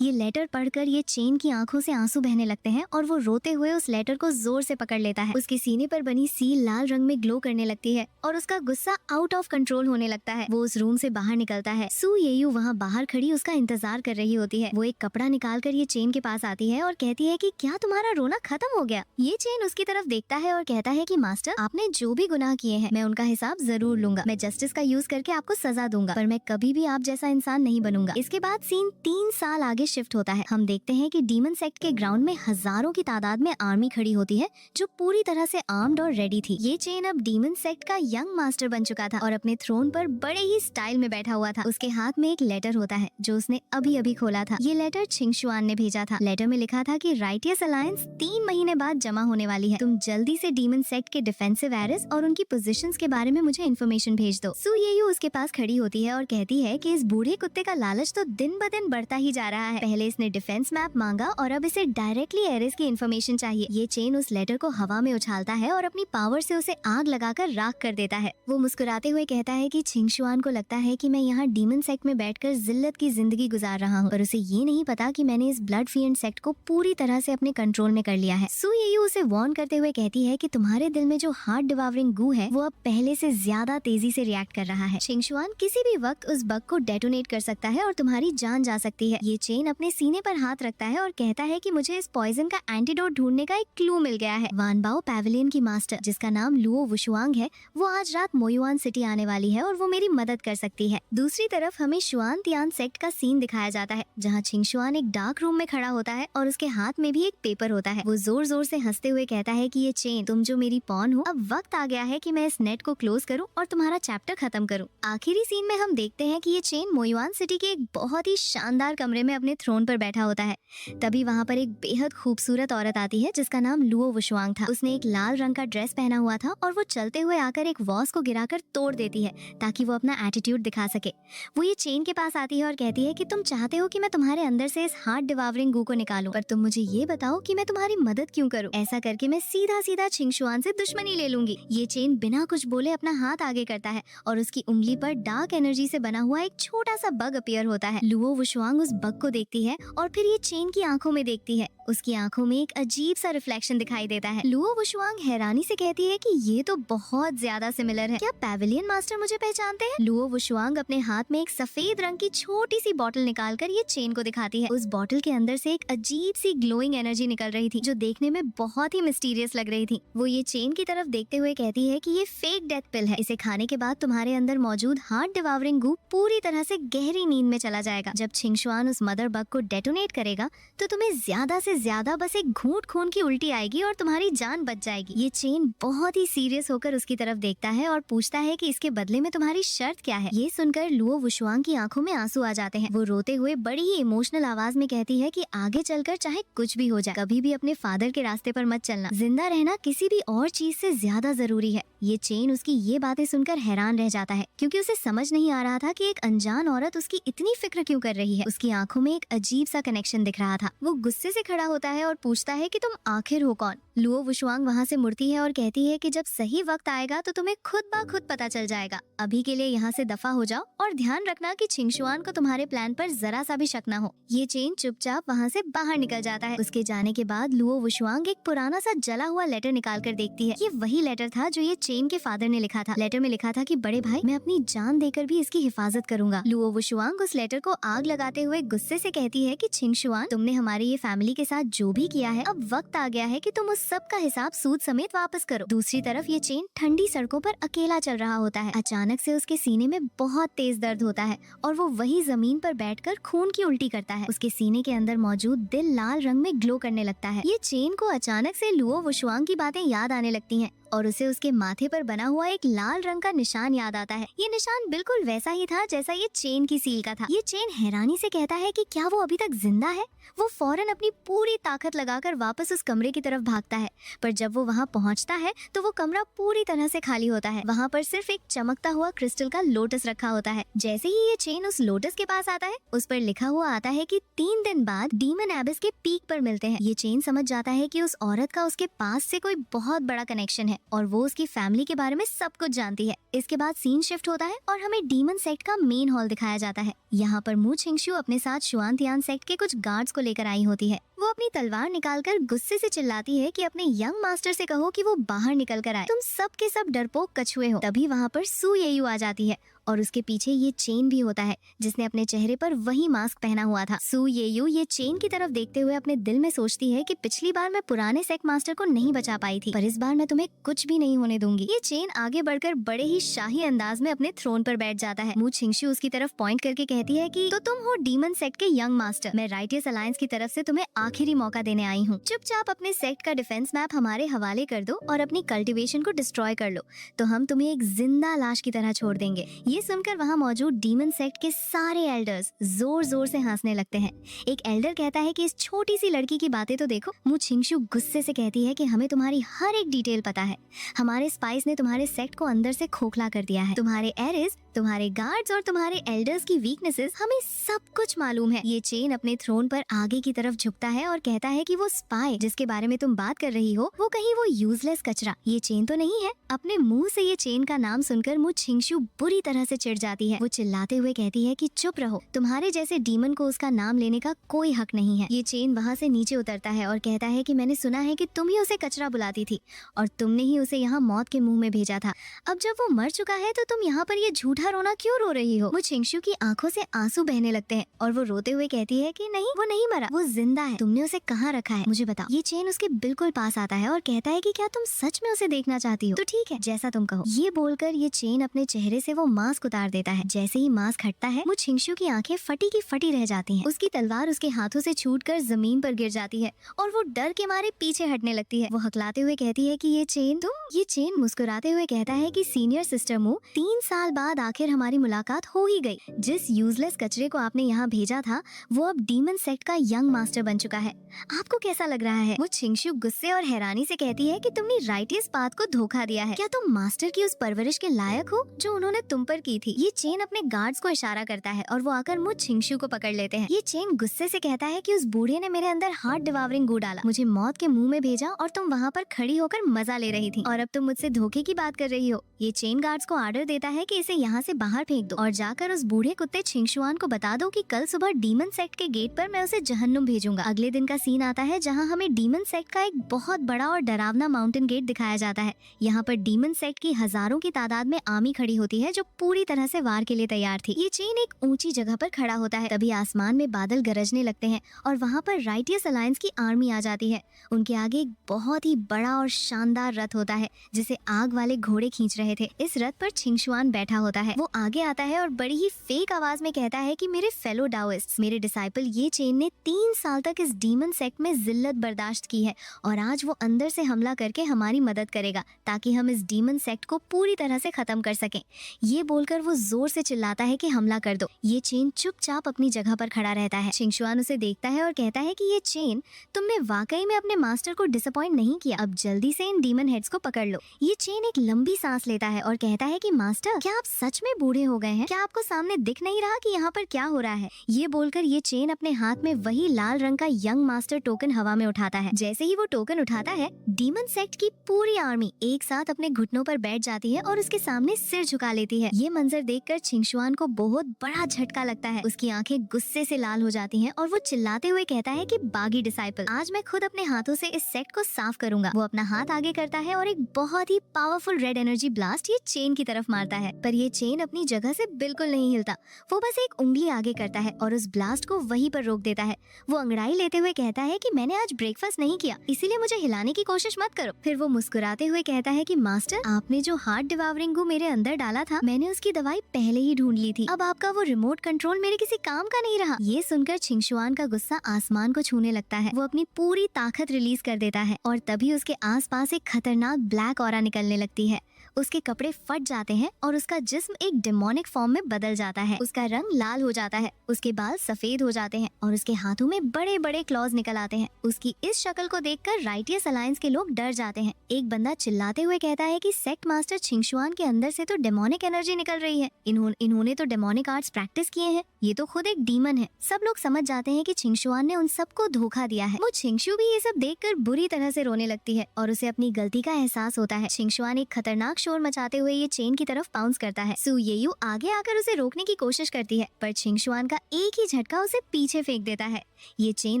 ये लेटर पढ़कर ये चेन की आंखों से आंसू बहने लगते हैं और वो रोते हुए उस लेटर को जोर से पकड़ लेता है। उसके सीने पर बनी सील लाल रंग में ग्लो करने लगती है और उसका गुस्सा आउट ऑफ कंट्रोल होने लगता है। वो उस रूम से बाहर निकलता है। सू येयू वहाँ बाहर खड़ी उसका इंतजार कर रही होती है। वो एक कपड़ा निकाल कर ये चेन के पास आती है और कहती है कि क्या तुम्हारा रोना खत्म हो गया? ये चेन उसकी तरफ देखता है और कहता है कि मास्टर, आपने जो भी गुनाह किए हैं मैं उनका हिसाब जरूर लूंगा। मैं जस्टिस का यूज करके आपको सजा दूंगा, पर मैं कभी भी आप जैसा इंसान नहीं बनूंगा। इसके बाद सीन 3 साल आगे शिफ्ट होता है। हम देखते हैं कि डीमन सेक्ट के ग्राउंड में हजारों की तादाद में आर्मी खड़ी होती है जो पूरी तरह से आर्म्ड और रेडी थी। ये चेन अब डीमन सेक्ट का यंग मास्टर बन चुका था और अपने थ्रोन पर बड़े ही स्टाइल में बैठा हुआ था। उसके हाथ में एक लेटर होता है जो उसने अभी अभी खोला था। ये लेटर छिंगशुआन ने भेजा था। था। लेटर में लिखा था कि राइटियस अलायंस 3 महीने बाद जमा होने वाली है। तुम जल्दी से डीमन सेक्ट के डिफेंसिव एरिस और उनकी पोजीशंस के बारे में मुझे इन्फॉर्मेशन भेज दो। सू येयू उसके पास खड़ी होती है और कहती है कि इस बूढ़े कुत्ते का लालच तो दिन ब दिन बढ़ता ही जा रहा है। पहले इसने डिफेंस मैप मांगा और अब इसे डायरेक्टली एरिस की इन्फॉर्मेशन चाहिए। ये चेन उस लेटर को हवा में उछालता है और अपनी पावर से उसे आग लगाकर राख कर देता है। वो मुस्कुराते हुए कहता है कि छिंगशुआन को लगता है कि मैं यहाँ डीमन सेक्ट में बैठकर जिल्लत की जिंदगी गुजार रहा हूँ, पर उसे ये नहीं पता कि मैंने इस ब्लड फिएंड सेक्ट को पूरी तरह से अपने कंट्रोल में कर लिया है। सू येयू उसे वार्न करते हुए कहती है कि तुम्हारे दिल में जो हार्ट डिवावरिंग गू है वो अब पहले से ज्यादा तेजी से रिएक्ट कर रहा है। छिंगशुआन किसी भी वक्त उस बग को डेटोनेट कर सकता है और तुम्हारी जान जा सकती है। ये चेन अपने सीने पर हाथ रखता है और कहता है कि मुझे इस पॉइजन का एंटीडोट ढूंढने का एक क्लू मिल गया है। वानबाओ पैवेलियन की मास्टर, जिसका नाम लुओ वुशुआंग है, वो आज रात मोयुआन सिटी आने वाली है और वो मेरी मदद कर सकती है। दूसरी तरफ हमें शुआन तियान सेक्ट का सीन दिखाया जाता है, जहाँ छिंगशुआन एक डार्क रूम में खड़ा होता है और उसके हाथ में भी एक पेपर होता है। वो जोर जोर से हंसते हुए कहता है कि ये चेन, तुम जो मेरी पॉन हो, अब वक्त आ गया है कि मैं इस नेट को क्लोज करूं और तुम्हारा चैप्टर खत्म करूं। आखिरी सीन में हम देखते हैं कि ये चेन मोयुआन सिटी के एक बहुत ही शानदार कमरे में अपने थ्रोन पर बैठा होता है। तभी वहाँ पर एक बेहद खूबसूरत औरत आती है जिसका नाम लुओ वुशुआंग था। उसने एक लाल रंग का ड्रेस पहना हुआ था और वो चलते हुए आकर एक वॉस को गिराकर तोड़ देती है ताकि वो अपना एटीट्यूड दिखा सके। वो ये चेन के पास आती है और कहती है कि तुम चाहते हो कि मैं तुम्हारे अंदर से इस हार्ट डिवावरिंग गू को निकालूं, पर तुम मुझे ये बताओ कि मैं तुम्हारी मदद क्यों करूं? ऐसा करके मैं सीधा सीधा छिंगशुआन से दुश्मनी ले लूंगी। ये चेन बिना कुछ बोले अपना हाथ आगे करता है और उसकी उंगली पर डार्क एनर्जी से बना हुआ एक छोटा सा बग अपीयर होता है। लुओ वुशुआंग उस बग को देखती है और फिर ये चेन की आंखों में देखती है। उसकी आंखों में एक अजीब सा रिफ्लेक्शन दिखाई देता है। लुओ वुशुआंग हैरानी से कहती है कि ये तो बहुत ज्यादा सिमिलर है। क्या पैवेलियन मास्टर मुझे पहचानते हैं? लुओ वुशुआंग अपने हाथ में एक सफेद रंग की छोटी सी बोतल निकालकर ये चेन को दिखाती है। उस बोतल के अंदर से एक अजीब सी ग्लोइंग एनर्जी निकल रही थी जो देखने में बहुत ही मिस्टीरियस लग रही थी। वो ये चेन की तरफ देखते हुए कहती है कि ये फेक डेथ पिल है। इसे खाने के बाद तुम्हारे अंदर मौजूद हार्ट डिवावरिंग गू पूरी तरह से गहरी नींद में चला जाएगा। जब छिंगशुआन उस मदर बग को डेटोनेट करेगा तो तुम्हें ज्यादा से ज्यादा बस एक घूंट खून की उल्टी आएगी और तुम्हारी जान बच जाएगी। ये चेन बहुत ही सीरियस होकर उसकी तरफ देखता है और पूछता है कि इसके बदले में तुम्हारी शर्त क्या है। ये सुनकर लुओ वुशुआंग की आंखों में आंसू आ जाते हैं। वो रोते हुए बड़ी ही इमोशनल आवाज में कहती है कि आगे चलकर चाहे कुछ भी हो जाए, कभी भी अपने फादर के रास्ते पर मत चलना। जिंदा रहना किसी भी और चीज से ज्यादा जरूरी है। ये चेन उसकी ये बातें सुनकर हैरान रह जाता है क्योंकि उसे समझ नहीं आ रहा था कि एक अनजान औरत उसकी इतनी फिक्र क्यों कर रही है। उसकी आंखों में एक अजीब सा कनेक्शन दिख रहा था। वो गुस्से से खड़ा होता है और पूछता है कि तुम आखिर हो कौन? लुओ वुशुआंग वहाँ से मुड़ती है और कहती है कि जब सही वक्त आएगा तो तुम्हें खुद ब खुद पता चल जाएगा। अभी के लिए यहाँ से दफा हो जाओ और ध्यान रखना कि छिंगशुआन को तुम्हारे प्लान पर जरा सा भी शक न हो। ये चेन चुपचाप वहाँ से बाहर निकल जाता है। उसके जाने के बाद लुओ वुशुआंग एक पुराना सा जला हुआ लेटर निकाल कर देखती है। ये वही लेटर था जो ये चेन के फादर ने लिखा था। लेटर में लिखा था कि बड़े भाई, मैं अपनी जान देकर भी इसकी हिफाजत करूंगा। लुओ वुशुआंग उस लेटर को आग लगाते हुए गुस्से से कहती है कि छिंगशुआन, तुमने हमारी ये फैमिली के साथ जो भी किया है, अब वक्त आ गया है कि तुम उस सब का हिसाब सूद समेत वापस करो। दूसरी तरफ ये चेन ठंडी सड़कों पर अकेला चल रहा होता है। अचानक से उसके सीने में बहुत तेज दर्द होता है और वो वही जमीन पर बैठकर खून की उल्टी करता है। उसके सीने के अंदर मौजूद दिल लाल रंग में ग्लो करने लगता है। ये चेन को अचानक से लुओ वुशुआंग की बातें याद आने लगती हैं और उसे उसके माथे पर बना हुआ एक लाल रंग का निशान याद आता है। ये निशान बिल्कुल वैसा ही था जैसा ये चेन की सील का था। ये चेन हैरानी से कहता है कि क्या वो अभी तक जिंदा है। वो फौरन अपनी पूरी ताकत लगाकर वापस उस कमरे की तरफ भागता है, पर जब वो वहाँ पहुँचता है तो वो कमरा पूरी तरह से खाली होता है। वहाँ पर सिर्फ एक चमकता हुआ क्रिस्टल का लोटस रखा होता है। जैसे ही ये चेन उस लोटस के पास आता है, उस पर लिखा हुआ आता है कि 3 दिन बाद डीमन एबिस के पीक पर मिलते हैं। ये चेन समझ जाता है कि उस औरत का उसके पास से कोई बहुत बड़ा कनेक्शन है और वो उसकी फैमिली के बारे में सब कुछ जानती है। इसके बाद सीन शिफ्ट होता है और हमें डीमन सेक्ट का मेन हॉल दिखाया जाता है। यहाँ पर मू छिंगशु अपने साथ शुआन तियान सेक्ट के कुछ गार्ड्स को लेकर आई होती है। वो अपनी तलवार निकालकर गुस्से से चिल्लाती है कि अपने यंग मास्टर से कहो कि वो बाहर निकल कर आए। तुम सब के सब डरपोक कछुए हो। तभी वहाँ पर सू येयू आ जाती है और उसके पीछे ये चेन भी होता है जिसने अपने चेहरे पर वही मास्क पहना हुआ था। सू येयू ये चेन की तरफ देखते हुए अपने दिल में सोचती है कि पिछली बार मैं पुराने सेक्ट मास्टर को नहीं बचा पाई थी, पर इस बार मैं तुम्हें कुछ भी नहीं होने दूंगी। ये चेन आगे बढ़कर बड़े ही शाही अंदाज में अपने थ्रोन पर बैठ जाता है। मू छिंगशु उसकी तरफ पॉइंट करके कहती है कि तो तुम हो डीमन सेक्ट के यंग मास्टर। मैं राइटियस अलायंस की तरफ से तुम्हें आखिरी मौका देने आई हूँ। चुपचाप अपने सेक्ट का डिफेंस मैप हमारे हवाले कर दो और अपनी कल्टीवेशन को डिस्ट्रॉय कर लो, तो हम तुम्हें एक जिंदा लाश की तरह छोड़ देंगे। ये सुनकर वहाँ मौजूद डीमन सेक्ट के सारे एल्डर्स जोर जोर से हंसने लगते हैं। एक एल्डर कहता है कि इस छोटी सी लड़की की बातें तो देखो। मु छिंगशु गुस्से से कहती है कि हमें तुम्हारी हर एक डिटेल पता है। हमारे स्पाइस ने तुम्हारे सेक्ट को अंदर से खोखला कर दिया है। तुम्हारे एरिस, तुम्हारे गार्ड्स और तुम्हारे एल्डर्स की वीकनेसेस हमें सब कुछ मालूम है। ये चेन अपने थ्रोन पर आगे की तरफ झुकता है और कहता है कि वो स्पाई जिसके बारे में तुम बात कर रही हो वो कहीं वो यूजलेस कचरा ये चेन तो नहीं है। अपने मुंह से ये चेन का नाम सुनकर मु छिंगशु बुरी तरह से चिढ़ जाती है। वो चिल्लाते हुए कहती है कि चुप रहो, तुम्हारे जैसे डीमन को उसका नाम लेने का कोई हक नहीं है। ये चेन वहाँ से नीचे उतरता है और कहता है कि मैंने सुना है कि तुम ही उसे कचरा बुलाती थी और तुमने ही उसे यहाँ मौत के मुंह में भेजा था। अब जब वो मर चुका है तो तुम यहाँ पर ये झूठा रोना क्यों रो रही हो? वो छिंगशु की आंखों से आंसू बहने लगते हैं और वो रोते हुए कहती है कि नहीं, वो नहीं मरा, वो जिंदा है। तुमने उसे कहाँ रखा है, मुझे बताओ। ये चेन उसके बिल्कुल पास आता है और कहता है कि क्या तुम सच में उसे देखना चाहती हो? तो ठीक है, जैसा तुम कहो। ये बोलकर ये चेन अपने चेहरे से वो मास्क उतार देता है। जैसे ही मास्क हटता है वो छिंगशु की आंखें फटी की फटी रह जाती हैं। उसकी तलवार उसके हाथों से छूटकर जमीन पर गिर जाती है और वो डर के मारे पीछे हटने लगती है। वो हकलाते हुए कहती है कि ये चेन मुस्कुराते हुए कहता है कि सीनियर सिस्टर मु, 3 साल बाद आखिर हमारी मुलाकात हो ही गई। जिस यूजलेस कचरे को आपने यहाँ भेजा था वो अब डीमन सेक्ट का यंग मास्टर बन चुका है। आपको कैसा लग रहा है? वो छिंगशु गुस्से और हैरानी से कहती है कि तुमने राइटियस पाथ को धोखा दिया है। क्या तुम मास्टर की उस परवरिश के लायक हो जो उन्होंने तुम पर की थी? ये चेन अपने गार्ड्स को इशारा करता है और वो आकर मुझ छिंगशु को पकड़ लेते हैं। ये चेन गुस्से से कहता है कि उस बूढ़े ने मेरे अंदर हार्ट डिवावरिंग गू डाला, मुझे मौत के मुंह में भेजा और तुम वहाँ पर खड़ी होकर मजा ले रही थी और अब तुम मुझसे धोखे की बात कर रही हो। ये चेन गार्ड्स को ऑर्डर देता है कि इसे यहाँ से बाहर फेंक दो और जाकर उस बूढ़े कुत्ते छिंगशुआन को बता दो कि कल सुबह डीमन सेक्ट के गेट पर मैं उसे जहन्नुम भेजूंगा। अगले दिन का सीन आता है जहाँ हमें डीमन सेक्ट का एक बहुत बड़ा और डरावना माउंटेन गेट दिखाया जाता है। यहाँ पर डीमन सेक्ट की हजारों की तादाद में आर्मी खड़ी होती है जो पूरी तरह से वार के लिए तैयार थी। ये चेन एक ऊंची जगह पर खड़ा होता है। तभी आसमान में बादल गरजने लगते हैं और वहाँ पर राइटियस अलायंस की आर्मी आ जाती है। उनके आगे एक बहुत ही बड़ा और शानदार रथ होता है जिसे आग वाले घोड़े खींच रहे थे। इस रथ पर छिंगशुआन बैठा होता है। वो आगे आता है और बड़ी ही फेक आवाज में कहता है कि मेरे फेलो डाओइस्ट्स, मेरे डिसाइपल ये चेन ने 3 साल तक इस डीमन सेक्ट में जिल्लत बर्दाश्त की है और आज वो अंदर से हमला करके हमारी मदद करेगा ताकि हम इस डीमन सेक्ट को पूरी तरह से खत्म कर सकें। ये बोलकर वो जोर से चिल्लाता है कि हमला कर दो। ये चेन चुपचाप अपनी जगह पर खड़ा रहता है। छिंगशुआन उसे देखता है और कहता है कि ये चेन, तुमने वाकई में अपने मास्टर को डिसअपॉइंट नहीं किया। अब जल्दी से इन डीमन हेड्स को पकड़ लो। ये चेन एक लंबी सांस लेता है और कहता है कि मास्टर, क्या आप सच में बूढ़े हो गए हैं? क्या आपको सामने दिख नहीं रहा कि यहाँ पर क्या हो रहा है? ये बोलकर ये चेन अपने हाथ में वही लाल रंग का यंग मास्टर टोकन हवा में उठाता है। जैसे ही वो टोकन उठाता है डीमन सेक्ट की पूरी आर्मी एक साथ अपने घुटनों पर बैठ जाती है और उसके सामने सिर झुका लेती है। ये मंजर देखकर छिंगशुआन को बहुत बड़ा झटका लगता है। उसकी आंखें गुस्से से लाल हो जाती हैं और वो चिल्लाते हुए कहता है कि बागी डिसाइपल, आज मैं खुद अपने हाथों से इस सेक्ट को साफ करूंगा। वो अपना हाथ आगे करता है और एक बहुत ही पावरफुल रेड एनर्जी ब्लास्ट ये चेन की तरफ मारता है। पर ये चेन अपनी जगह से बिल्कुल नहीं हिलता। वो बस एक उंगली आगे करता है और उस ब्लास्ट को वहीं पर रोक देता है। वो अंगड़ाई लेते हुए कहता है कि मैंने आज ब्रेकफास्ट नहीं किया, इसीलिए मुझे हिलाने की कोशिश मत करो। फिर वो मुस्कुराते हुए कहता है कि मास्टर, आपने जो हार्ट डिवावरिंग गू मेरे अंदर डाला था, मैंने उसकी दवाई पहले ही ढूंढ ली थी। अब आपका वो रिमोट कंट्रोल मेरे किसी काम का नहीं रहा। ये सुनकर छिंगशुआन का गुस्सा आसमान को छूने लगता है। वो अपनी पूरी ताकत रिलीज कर देता है और तभी उसके आसपास एक खतरनाक ब्लैक ऑरा निकलने लगती है। उसके कपड़े फट जाते हैं और उसका जिस्म एक डेमोनिक फॉर्म में बदल जाता है। उसका रंग लाल हो जाता है, उसके बाल सफेद हो जाते हैं और उसके हाथों में बड़े बड़े क्लॉज निकल आते हैं। उसकी इस शक्ल को देखकर राइटियस अलायंस के लोग डर जाते हैं। एक बंदा चिल्लाते हुए कहता है कि सेक्ट मास्टर छिंगशुआन के अंदर से तो डेमोनिक एनर्जी निकल रही है। इन्होंने तो डेमोनिक आर्ट्स प्रैक्टिस किए हैं, ये तो खुद एक डीमन है। सब लोग समझ जाते हैं कि छिंगशुआन ने उन सबको धोखा दिया है। वो छिंगशु भी ये सब देखकर बुरी तरह से रोने लगती है और उसे अपनी गलती का एहसास होता है। छिंगशुआन एक खतरनाक शोर मचाते हुए ये चेन की तरफ पाउंस करता है। सु येयू आगे आकर उसे रोकने की कोशिश करती है पर छिंगशुआन का एक ही झटका उसे पीछे फेंक देता है। ये चेन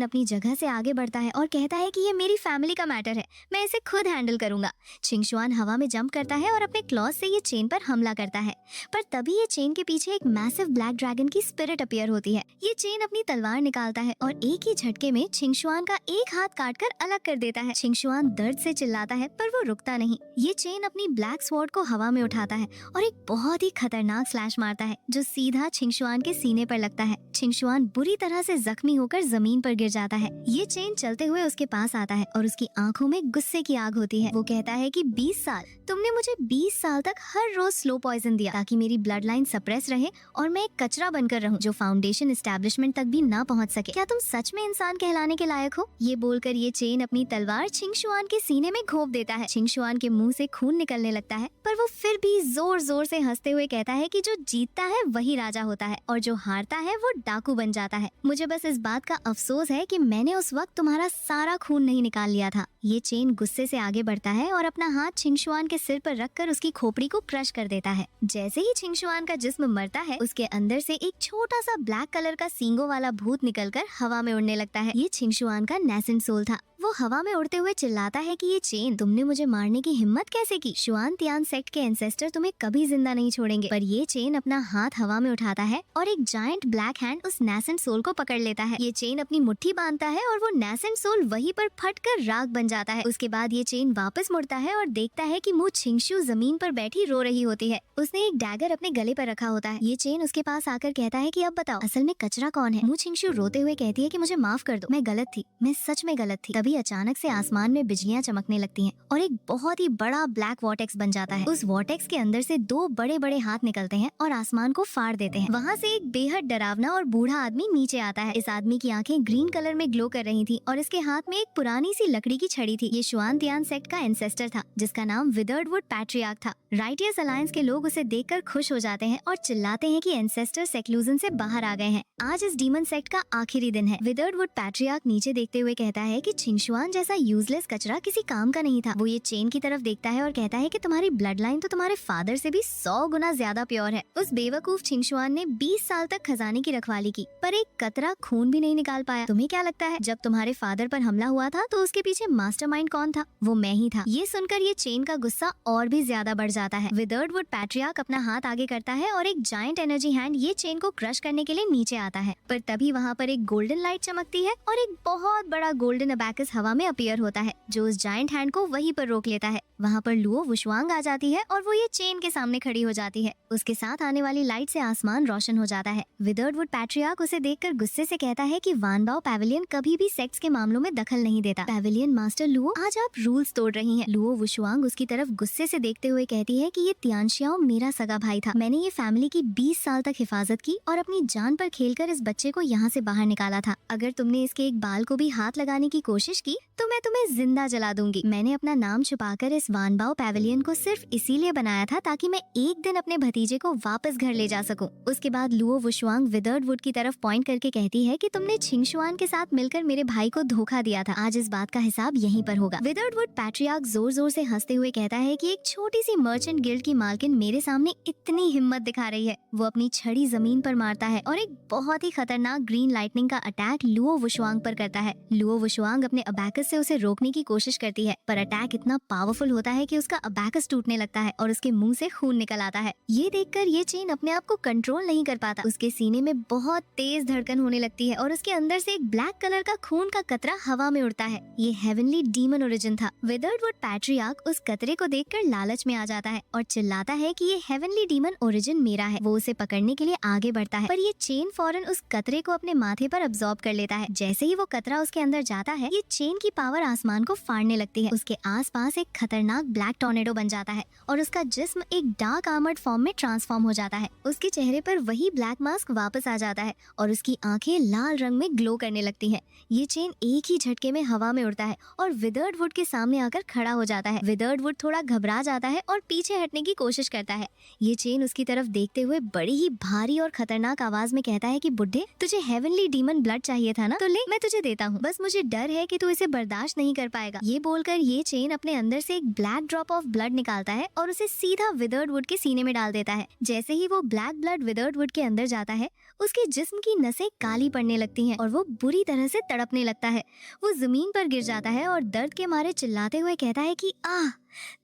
अपनी जगह से आगे बढ़ता है और कहता है कि ये मेरी फैमिली का मैटर है, मैं इसे खुद हैंडल करूंगा। छिंगशुआन हवा में जंप करता है और अपने क्लॉज से ये चेन पर हमला करता है। पर तभी ये चेन के पीछे एक मैसिव ब्लैक ड्रैगन की स्पिरिट अपीयर होती है। ये चेन अपनी तलवार निकालता है और एक ही झटके में छिंगशुआन का एक हाथ काटकर अलग कर देता है। छिंगशुआन दर्द से चिल्लाता है पर वो रुकता नहीं। ये चेन अपनी ब्लैक स्वॉर्ड को हवा में उठाता है और एक बहुत ही एक खतरनाक स्लैश मारता है जो सीधा छिंगशुआन के सीने पर लगता है। छिंगशुआन बुरी तरह से जख्मी होकर जमीन पर गिर जाता है। ये चेन चलते हुए उसके पास आता है और उसकी आंखों में गुस्से की आग होती है। वो कहता है कि 20 साल तुमने मुझे 20 साल तक हर रोज स्लो पॉइजन दिया ताकि मेरी ब्लड लाइन सप्रेस रहे और मैं एक कचरा बनकर रहूं जो फाउंडेशन एस्टेब्लिशमेंट तक भी ना पहुंच सके। क्या तुम सच में इंसान कहलाने के लायक हो? ये बोलकर ये चेन अपनी तलवार छिंगशुआन के सीने में घोंप देता है। छिंगशुआन के मुंह से खून निकलने लगता है, पर वो फिर भी जोर जोर से हंसते हुए कहता है कि जो जीतता है वही राजा होता है और जो हारता है वो डाकू बन जाता है। मुझे बस इस बात का अफसोस है कि मैंने उस वक्त तुम्हारा सारा खून नहीं निकाल लिया था। ये चेन गुस्से से आगे बढ़ता है और अपना हाथ छिंगशुआन के सिर पर रखकर उसकी खोपड़ी को क्रश कर देता है। जैसे ही छिंगशुआन का जिस्म मरता है, उसके अंदर से एक छोटा सा ब्लैक कलर का सींगों वाला भूत निकलकर हवा में उड़ने लगता है। ये छिंगशुआन का नेसेंट सोल था। वो हवा में उड़ते हुए चिल्लाता है कि ये चेन, तुमने मुझे मारने की हिम्मत कैसे की? शुआन तियान सेक्ट के एंसेस्टर तुम्हें कभी जिंदा नहीं छोड़ेंगे। पर ये चेन अपना हाथ हवा में उठाता है और एक जायंट ब्लैक हैंड उस नेसेंट सोल को पकड़ लेता है। ये चेन अपनी मुट्ठी बांधता है और वो नेसेंट सोल वहीं पर फटकर राख बन जाता है। उसके बाद ये चेन वापस मुड़ता है और देखता है कि मु छिंगशु जमीन पर बैठी रो रही होती है। उसने एक डैगर अपने गले पर रखा होता है। ये चेन उसके पास आकर कहता है कि अब बताओ असल में कचरा कौन है? मु छिंगशु रोते हुए कहती है कि मुझे माफ कर दो, मैं गलत थी, मैं सच में गलत थी। तभी अचानक से आसमान में बिजलियां चमकने लगती हैं और एक बहुत ही बड़ा ब्लैक वॉर्टेक्स बन जाता है। उस वॉर्टेक्स के अंदर से 2 बड़े बड़े हाथ निकलते हैं और आसमान को फाड़ देते हैं। वहाँ से एक बेहद डरावना और बूढ़ा आदमी नीचे आता है। इस आदमी की आंखें ग्रीन कलर में ग्लो कर रही थी और इसके हाथ में एक पुरानी सी लकड़ी की छड़ी थी। ये शुआन तियान सेक्ट का एंसेस्टर था जिसका नाम विदर्डवुड पैट्रियार्क था। राइटियर्स अलायंस के लोग उसे देखकर खुश हो जाते हैं और चिल्लाते हैं कि एंसेस्टर सेक्लूजन से बाहर आ गए हैं। आज इस डीमन सेक्ट का आखिरी दिन है। विदर्डवुड पैट्रियार्क नीचे देखते हुए कहता है कि छिंगशुआन जैसा यूजलेस कचरा किसी काम का नहीं था। वो ये चेन की तरफ देखता है और कहता है कि तुम्हारी ब्लड लाइन तो तुम्हारे फादर से भी 100 गुना ज्यादा प्योर है। उस बेवकूफ छिंगशुआन ने 20 साल तक खजाने की रखवाली की पर एक कतरा खून भी नहीं निकाल पाया। तुम्हें क्या लगता है जब तुम्हारे फादर पर हमला हुआ था तो उसके पीछे मास्टरमाइंड कौन था? वो मैं ही था। ये सुनकर ये चेन का गुस्सा और भी ज्यादा बढ़ जाता है। विदर्डवुड पैट्रियार्क अपना हाथ आगे करता है और एक जायंट एनर्जी हैंड ये चेन को क्रश करने के लिए नीचे आता है। पर तभी वहाँ पर एक गोल्डन लाइट चमकती है और एक बहुत बड़ा गोल्डन अबैकस हवा में अपीयर होता है जो उस जायंट हैंड को वहीं पर रोक लेता है। वहाँ पर लुओ वुशुआंग आ जाती है और वो ये चेन के सामने खड़ी हो जाती है। उसके साथ आने वाली लाइट से आसमान रोशन हो जाता है। विदर्डवुड पैट्रियार्क उसे देखकर गुस्से से कहता है कि वानबाओ पैवेलियन कभी भी सेक्स के मामलों में दखल नहीं देता। पैवेलियन मास्टर लुओ, आज आप रूल्स तोड़ रही हैं। लुओ वुशुआंग उसकी तरफ गुस्से से देखते हुए कहती है कि ये तियानशियाओ मेरा सगा भाई था। मैंने ये फैमिली की 20 साल तक हिफाजत की और अपनी जान पर खेलकर इस बच्चे को यहाँ से बाहर निकाला था। अगर तुमने इसके एक बाल को भी हाथ लगाने की कोशिश की तो मैं तुम्हें जिंदा जला दूंगी। मैंने अपना नाम छुपाकर इस वानबाओ पैवेलियन को सिर्फ इसीलिए बनाया था ताकि मैं एक दिन अपने भतीजे को वापस घर ले जा सकूं। उसके बाद लुओ वुशुआंग विदर्डवुड की तरफ पॉइंट करके कहती है कि तुमने छिंगशुआन के साथ मिलकर मेरे भाई को धोखा दिया था। आज इस बात का हिसाब यहीं पर होगा। विदर्डवुड पैट्रियार्क जोर जोर से हंसते हुए कहता है कि एक छोटी सी मर्चेंट गिल्ड की मालकिन मेरे सामने इतनी हिम्मत दिखा रही है। वो अपनी छड़ी जमीन पर मारता है और एक बहुत ही खतरनाक ग्रीन लाइटनिंग का अटैक लुओ वुशुआंग पर करता है। लुओ वुशुआंग अपने अबैकस से उसे रोकने की कोशिश करती है पर अटैक इतना पावरफुल होता है कि उसका अबैकस टूटने लगता है और उसके मुंह से खून निकल आता है। ये देखकर ये चेन अपने आप को कंट्रोल नहीं कर पाता। उसके सीने में बहुत तेज धड़कन होने लगती है और उसके अंदर से एक ब्लैक कलर का खून का कतरा हवा में उड़ता है। ये हेवनली डीमन ओरिजिन था। विदर्डवुड पैट्रियार्क उस कतरे को देखकर लालच में आ जाता है और चिल्लाता है कि ये हेवनली डीमन ओरिजिन मेरा है। वो उसे पकड़ने के लिए आगे बढ़ता है पर ये चेन फौरन उस कतरे को अपने माथे पर अब्सॉर्ब कर लेता है। जैसे ही वो कतरा उसके अंदर जाता है, ये चेन की पावर आसमान को फाड़ने लगती है। उसके आसपास एक खतरनाक ब्लैक टॉर्नेडो बन जाता है और उसका जिस्म एक डार्क आर्मर्ड फॉर्म में ट्रांसफॉर्म हो जाता है। उसके चेहरे पर वही ब्लैक मास्क वापस आ जाता है और उसकी आंखें लाल रंग में ग्लो करने लगती हैं। ये चेन एक ही झटके में हवा में उड़ता है और विदर्डवुड के सामने आकर खड़ा हो जाता है। विदर्डवुड थोड़ा घबरा जाता है और पीछे हटने की कोशिश करता है। ये चेन उसकी तरफ देखते हुए बड़ी ही भारी और खतरनाक आवाज में कहता है कि बुड्ढे, तुझे हेवनली डीमन ब्लड चाहिए था ना, तो ले, मैं तुझे देता हूँ। बस मुझे डर है कि तू इसे बर्दाश्त नहीं कर पाएगा। ये बोलकर ये चेन अपने अंदर से एक ब्लैक ड्रॉप ऑफ ब्लड निकालता है और उसे सीधा विदर्डवुड के सीने में डाल देता है। जैसे ही वो ब्लैक ब्लड विदर्डवुड के अंदर जाता है, उसके जिस्म की नसें काली पड़ने लगती हैं और वो बुरी तरह से तड़पने लगता है। वो जमीन पर गिर जाता है और दर्द के मारे चिल्लाते हुए कहता है कि आह,